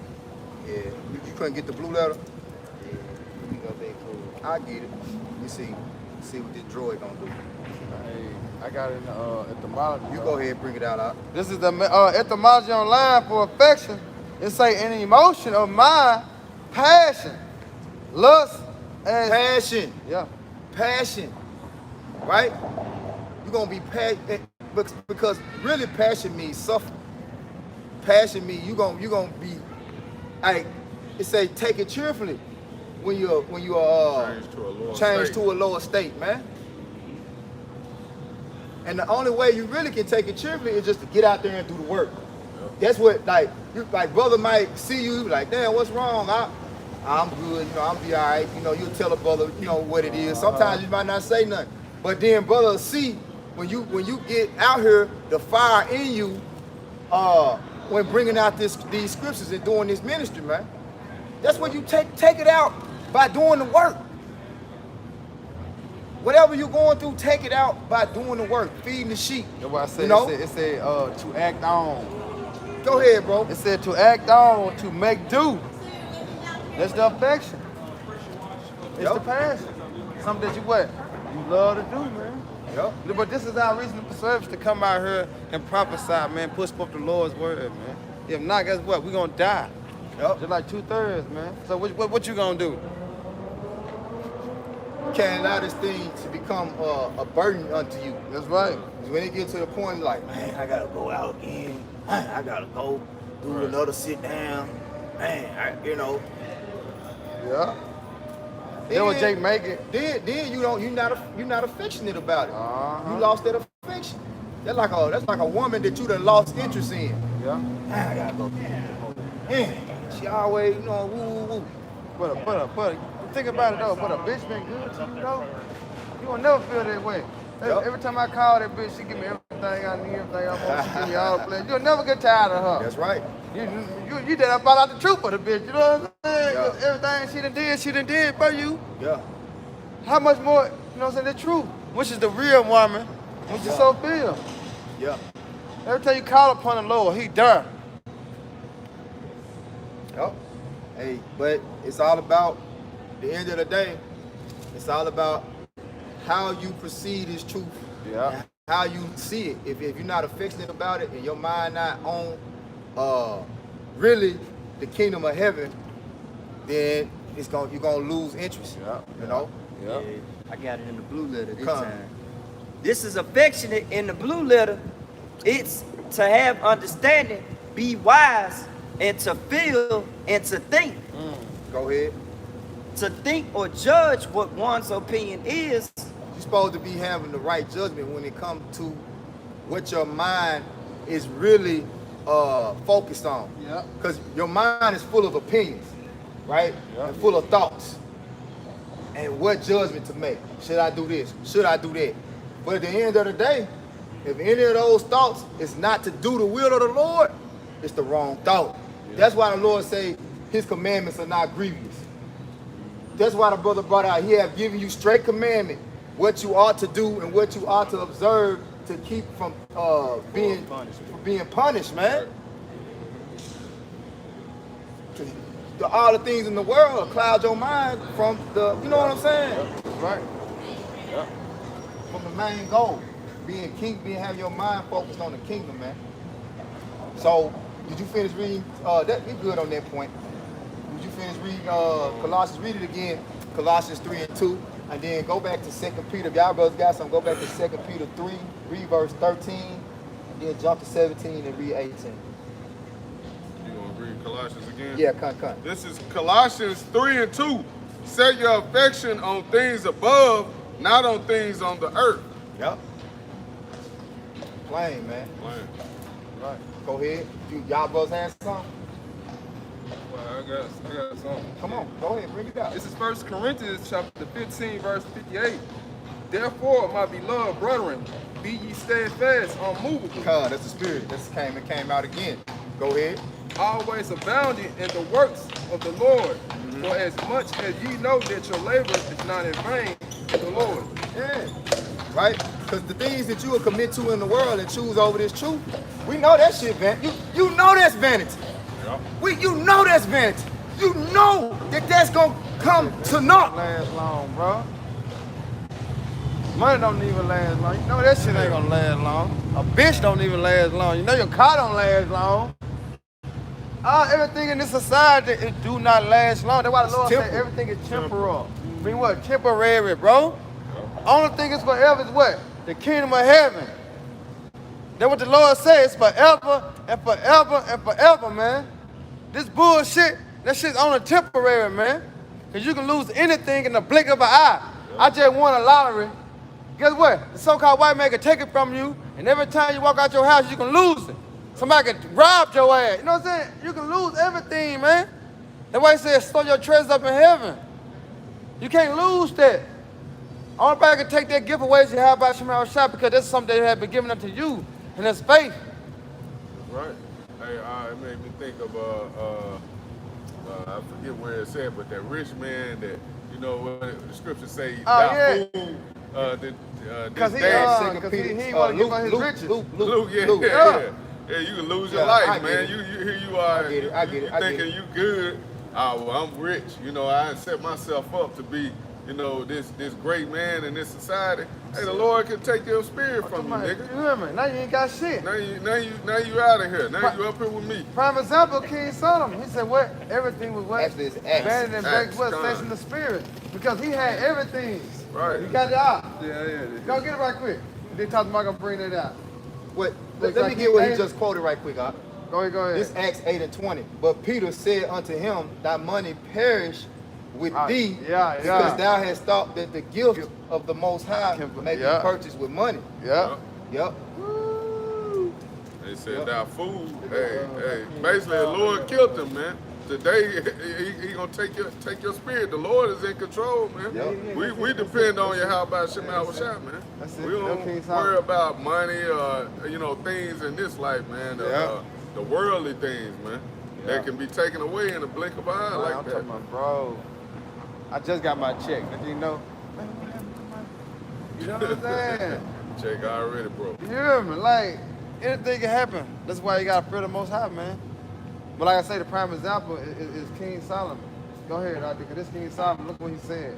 Yeah, you couldn't get the blue letter? I get it. You see what this droid gonna do. Hey, I got it in the etymology. You go ahead and bring it out. This is the etymology online for affection. It say an emotion of mind, passion, lust, and Passion. yeah. Passion. Right? You're gonna be passionate because really passion means suffering. Passion means you gonna be like it say take it cheerfully when you change to a lower state, man. And the only way you really can take it cheerfully is just to get out there and do the work. That's what like brother might see you like, damn, what's wrong? I'm good, I'll be all right. You'll tell a brother, what it is. Sometimes you might not say nothing, but then brother will see when you get out here, the fire in you, when bringing out these scriptures and doing this ministry, man. That's when you take it out by doing the work. Whatever you're going through, take it out by doing the work, feeding the sheep. That's what I said. It said to act on. Go ahead, bro. It said to act on, to make do. That's the affection. It's the passion. Something that you love to do, man. Yep. But this is our reasonable service to come out here and prophesy, man, push forth the Lord's word, man. If not, guess what? We're gonna die. Yep. Just like 2/3, man. So what you gonna do? You can't allow this thing to become a burden unto you. That's right. When it gets to the point like, man, I gotta go out again. I gotta go. do another sit down. Man, you know. Yeah. That was Jake making. Then you're not affectionate about it. Uh-huh. You lost that affection. That's like a woman that you done lost interest in. Yeah. I gotta go. Man, she always, you know, woo woo. But think about it though. But a bitch been good to you though. You will never feel that way. Yep. Every time I call that bitch, she give me everything I need, everything I want. She give me all the plans. You'll never get tired of her. That's right. You did about out the truth for the bitch. You know what I'm saying? Yeah. Everything she done did for you. Yeah. How much more? You know what I'm saying? The truth, which is the real woman, which is so feel. Yeah. Every time you call upon the Lord, He there. Yep. Hey, but it's all about, the end of the day, it's all about how you perceive this truth. Yeah. And how you see it. If you're not affectionate about it and your mind not on really the kingdom of heaven, then you're gonna lose interest. Yeah. You know? Yeah. Yeah, I got it in the blue letter this Come. time. This is affectionate in the blue letter. It's to have understanding, be wise, and to feel and to think. Go ahead. To think or judge what one's opinion is. You're supposed to be having the right judgment when it comes to what your mind is really focused on. Yeah. Because your mind is full of opinions, right? Yeah. And full of thoughts. And what judgment to make. Should I do this? Should I do that? But at the end of the day, if any of those thoughts is not to do the will of the Lord, it's the wrong thought. Yeah. That's why the Lord say His commandments are not grievous. That's why the brother brought out, He have given you straight commandment, what you ought to do and what you ought to observe to keep from being punished, man. All the things in the world cloud your mind from the, you know what I'm saying? Right. Yeah. From the main goal, having your mind focused on the kingdom, man. So, did you finish reading? We good on that point. Did you finish reading Colossians? Read it again, Colossians 3:2, and then go back to 2 Peter. If y'all brothers got some, go back to 2 Peter 3, read verse 13, and then jump to 17 and read 18. You want to read Colossians again? Yeah, come. This is Colossians 3:2. Set your affection on things above, not on things on the earth. Yep. Plain, man. Plain. Right. Go ahead. Y'all brothers have some? Well, I got something. Come on, go ahead, bring it out. This is 1 Corinthians chapter 15, verse 58. Therefore, my beloved brethren, be ye steadfast, unmovable. That's the spirit. It came out again. Go ahead. Always abounding in the works of the Lord. For as much as ye know that your labor is not in vain in the Lord. Yeah. Right? Because the things that you will commit to in the world and choose over this truth, we know that shit, vanity. You know that's vanity. Yeah. You know that's vanity. You know that's gonna come to naught. Last long, bro. Money don't even last long. You know that shit ain't gonna last long. A bitch don't even last long. You know your car don't last long. Everything in this society, it do not last long. That's why the Lord said everything is temporal. I mean what? Temporary, bro. Only thing is forever is what? The kingdom of heaven. That's what the Lord says, forever and forever and forever, man. This bullshit, that shit's only temporary, man. Because you can lose anything in the blink of an eye. I just won a lottery. Guess what? The so-called white man can take it from you, and every time you walk out your house, you can lose it. Somebody can rob your ass. You know what I'm saying? You can lose everything, man. That's why he says, store your treasures up in heaven. You can't lose that. Only person can take that gift away is you have by Shema Shop, because that's something that has been given unto you, and that's faith. Right. Hey, it made me think of I forget where it said, but that rich man that, you know, what the scriptures say, Because he want to give up his riches. Luke, yeah, you can lose your life, man. Here you are, you thinking you good. Well, I'm rich. You know, I set myself up to be, you know, this great man in this society. Hey, the Lord can take your spirit from you, nigga. You hear me? Now you ain't got shit. Now you out of here. Now you up here with me. Prime example, King Solomon. He said what? Everything was what? Actually, it's acts. Better than Acts, what? God. Stays in the spirit. Because he had everything. Right. He got it out. Yeah. Go get it right quick. Then talk about gonna bring it out. Let me get what he just quoted right quick, Go ahead. This Acts 8 and 20. But Peter said unto him, thy money perish with thee, because thou hast thought that the gift of the Most High may be purchased with money. Yeah. Yep. They said that fool. Hey. Basically, the Lord killed him, man. Today, he gonna take your spirit. The Lord is in control, man. Yep. We depend on you. How about Shema Shah, man? That's it. We don't worry about money or things in this life, man. The worldly things, man. That can be taken away in a blink of an eye like I'm that. talking about, bro. I just got my check. You know? You know what I'm saying? Check already, bro. You hear me? Like, anything can happen. That's why you gotta fear the Most High, man. But like I say, the prime example is King Solomon. Go ahead, because this King Solomon, look what he said.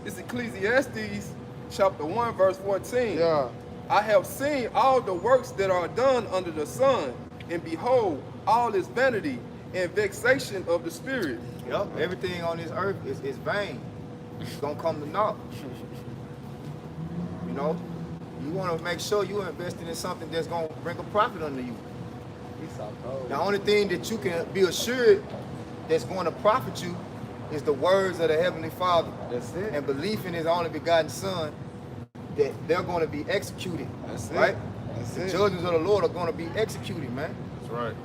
It's Ecclesiastes chapter 1, verse 14. Yeah. I have seen all the works that are done under the sun, and behold, all is vanity and vexation of the spirit. Yep. Everything on this earth is vain. It's gonna come to naught. You know? You wanna make sure you're investing in something that's gonna bring a profit unto you. The only thing that you can be assured that's going to profit you is the words of the Heavenly Father. That's it. And belief in His only begotten Son, that they're going to be executed. That's it. Right? That's the it. judgments of the Lord are going to be executed, man. That's right.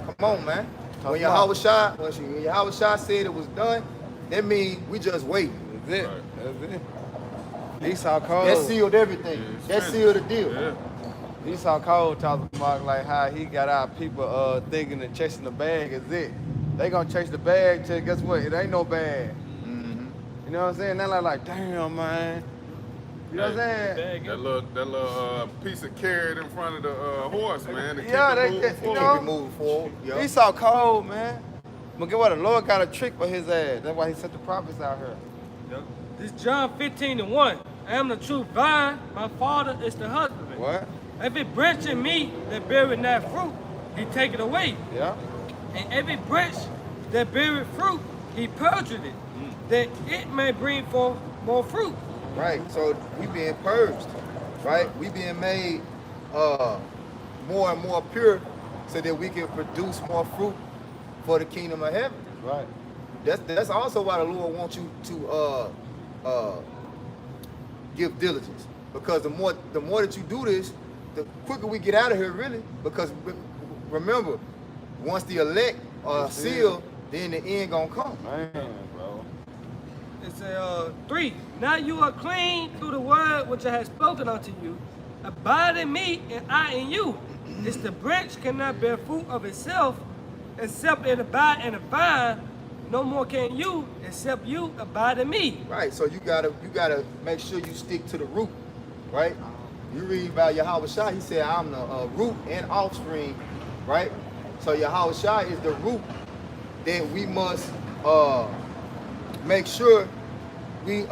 Come on, man. When Yahweh Shai said it was done, that means we just wait. That's it. Right. That's it. Esau cold. That sealed everything. That sealed the deal. Yeah. Esau Cole talking about like how he got our people thinking that chasing the bag is it. They gonna chase the bag till guess what? It ain't no bag. Mm-hmm. You know what I'm saying? They're like, damn man. You know what I'm saying? That little piece of carrot in front of the horse, man. To Yeah, keep it moving you forward. know, Keep it moving forward. Yep. Esau cold, man. But get what? The Lord got a trick for his ass. That's why he sent the prophets out here. This John 15 and 1. I am the true vine, my Father is the husbandman. What? Every branch in me that beareth not fruit, he taketh away. Yeah. And every branch that beareth fruit, he purgeth it, that it may bring forth more fruit. Right. So we being purged. Right? We being made more and more pure so that we can produce more fruit for the kingdom of heaven. Right. That's also why the Lord wants you to give diligence. Because the more that you do this, the quicker we get out of here, really. Because remember, once the elect are sealed, then the end gonna come. Man, bro. It's 3. Now you are clean through the word which I have spoken unto you. Abide in me, and I in you. It's the branch cannot bear fruit of itself, except it abide in the vine. No more can you, except you abide in me. Right. So you gotta make sure you stick to the root. Right. You read about Yahweh Shai, he said, I'm the root and offspring. Right. So Yahweh Shai is the root that we must make sure we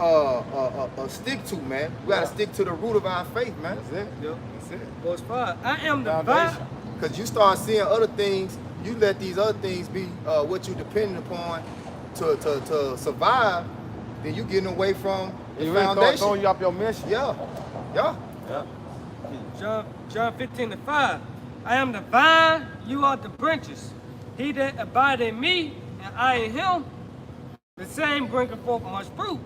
stick to, man. We gotta stick to the root of our faith, man. That's it. Yep. That's it. Verse 5. I am the Foundation. vine. Because you start seeing other things, you let these other things be what you're dependent upon to survive, then you getting away from the You really foundation. throwing you off your mission. Yeah. John 15 and 5. I am the vine, you are the branches. He that abide in me, and I in him, the same bringeth forth much fruit.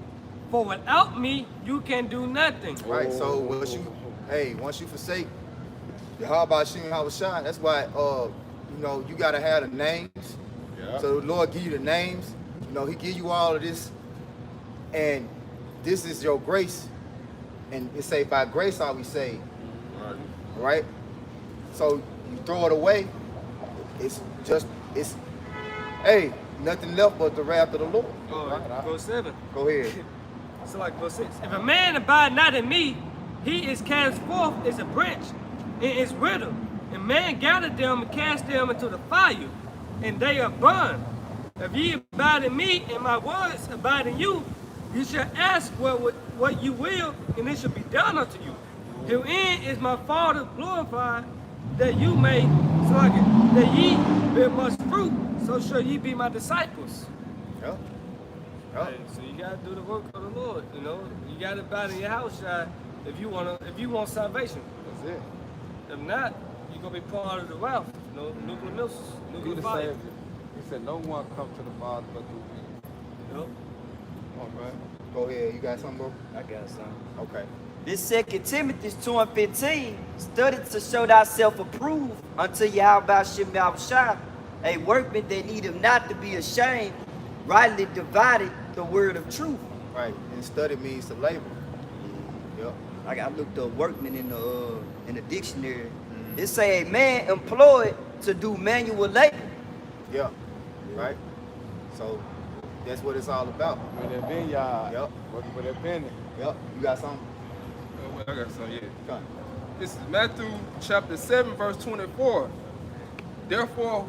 For without me, you can do nothing. Right. So once you forsake Yahweh Shem Yahweh Shai, that's why you gotta have the names. Yeah. So the Lord give you the names. He give you all of this, and this is your grace. And it say by grace are we saved. Right. Right? So you throw it away, it's nothing left but the wrath of the Lord. Verse 7. Go ahead. It's like verse 6. If a man abide not in me, he is cast forth as a branch and is withered. And man gathered them and cast them into the fire, and they are burned. If ye abide in me, and my words abide in you, you shall ask what you will, and it shall be done unto you. Herein is my Father glorified, that you may, that ye bear much fruit, so shall ye be my disciples. Yeah. Hey, so you gotta do the work of the Lord. You gotta abide in your house, if you want salvation. That's it. If not, you're gonna be part of the wrath. No nuclear missiles, He nuclear the fire. Savior. He said, no one comes to the Father but through me. Yep. Come on, bro. Go ahead. You got something, bro? I got some. Okay. This 2 Timothy 2:15, study to show thyself approved unto Yahweh Shem Yahushua, a workman that needeth not to be ashamed, rightly divided the word of truth. Right. And study means to labor. Yep. I looked up workman in the dictionary. It say a man employed to do manual labor. Yeah. Right. So that's what it's all about. With that vineyard. Yep. Working with that penny. Yep. You got something? I got some, yeah. Come. This is Matthew chapter 7, verse 24. Therefore,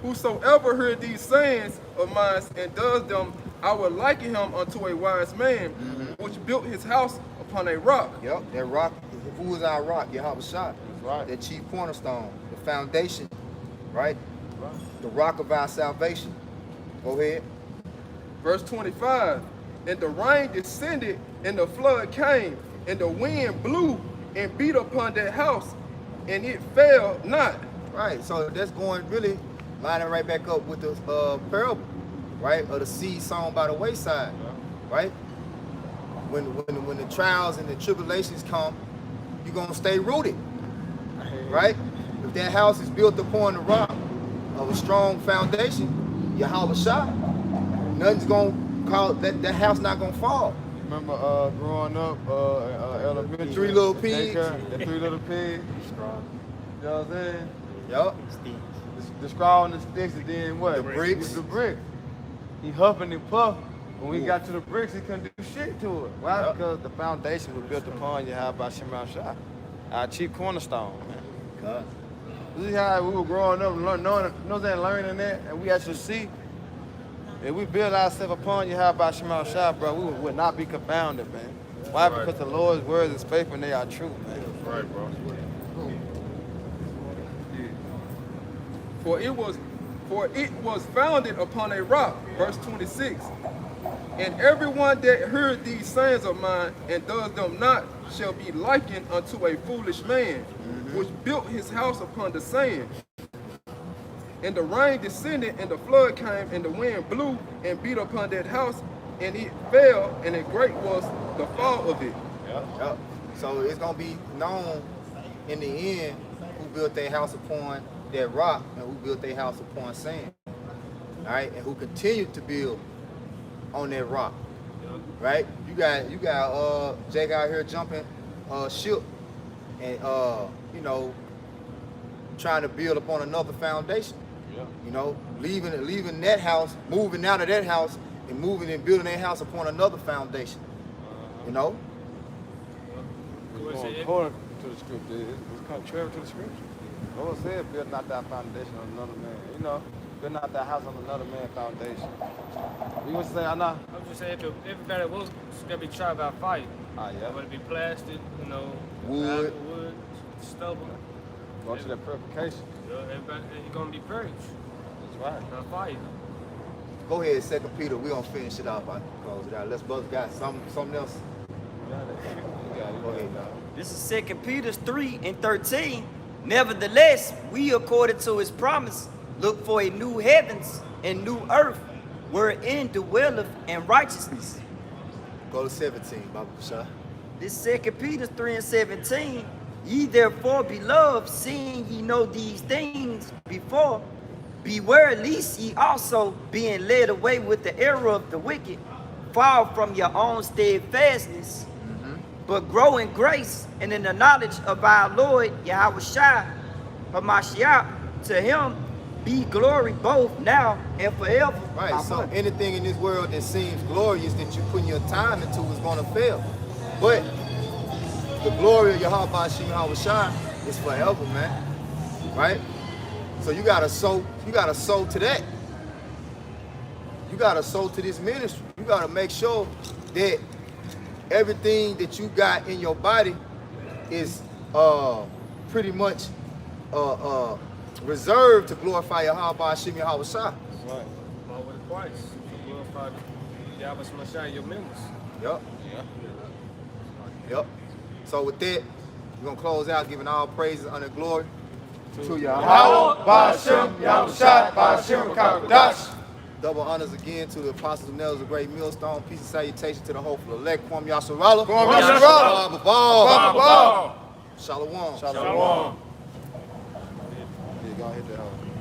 whosoever heard these sayings of mine and does them, I will liken him unto a wise man, which built his house upon a rock. Yep. That rock. Who is our rock? Yahweh Shai. That's right. That chief cornerstone, the foundation, right? The rock of our salvation. Go ahead. Verse 25. And the rain descended, and the flood came, and the wind blew and beat upon that house, and it fell not. Right. So that's going really lining right back up with the parable, right? Of the seed sown by the wayside, right? When the trials and the tribulations come, you're gonna stay rooted, right? If that house is built upon the rock of a strong foundation, Yahweh Shai, nothing's gonna cause that house not gonna fall. Remember growing up, elementary. Three little pigs. The 3 little pigs. You know what I'm saying? Yup. The straw and the sticks, and then what? The bricks. The brick. He huffing and puff. When we got to the bricks, he couldn't do shit to it. Why? Yep. Because the foundation was built upon Yahweh Shem Yahushua, our chief cornerstone, man. God. This is how we were growing up, learning that, and we actually see. If we build ourselves upon Yahweh Shem Yahushua, bro, we would not be confounded, man. Why? Right. Because the Lord's words is faithful and they are true, man. Right, bro. For it was founded upon a rock. Verse 26. And everyone that heard these sayings of mine and does them not shall be likened unto a foolish man, which built his house upon the sand. And the rain descended, and the flood came, and the wind blew and beat upon that house, and it fell, and a great was the fall of it. Yep. So it's gonna be known in the end who built their house upon that rock and who built their house upon sand. All right, and who continued to build on that rock. Right? You got Jake out here jumping ship and trying to build upon another foundation. Yeah. You know, leaving that house, moving out of that house, and moving and building that house upon another foundation. You know? It's going according to the scripture. It's contrary to the scripture. The Lord said, build not that foundation on another man. You know, build not that house on another man's foundation. You want to say, I know? I'm just saying, if everybody was gonna be tried by fire, Yeah. whether it be plastic, Wood. wood, stubble, Go to that purification. everybody, you're gonna be purged That's right. by fire. Go ahead, 2 Peter. We're gonna finish it off. I can close it out. Let's both got something else. You got it. Go ahead, dog. This is 2 Peter 3:13. Nevertheless, we, according to his promise, look for a new heavens and new earth, wherein dwelleth in righteousness. Go to 17, Baba Shah. This 2 Peter 3:17. Ye therefore, beloved, seeing ye know these things before, beware lest ye also, being led away with the error of the wicked, fall from your own steadfastness, but grow in grace and in the knowledge of our Lord Yahweh Shai, Hamashiach. To him be glory both now and forever. Right, so Amen. anything in this world that seems glorious that you're putting your time into is going to fail. But the glory of Yahweh Shem Yahweh Shai is forever, man. Right? So you gotta sow to that. You gotta sow to this ministry. You gotta make sure that everything that you got in your body is pretty much reserved to glorify Yahweh Shem Yahweh Shai. That's right. All with a price to glorify Yahweh Shemashah, your members. Yep. Yeah. Yep. So with that, we're gonna close out giving all praises, honor, and glory to Yahweh, Ba'ashem, Yahushai, Ba'ashem, Kakodash. Double honors again to the apostles and elders of Great Millstone. Peace and salutation to the hopeful elect. Kwam Yasharala. Kwam Yasharala. Babal. Shalom. Shalom. Yeah, go ahead hit that home.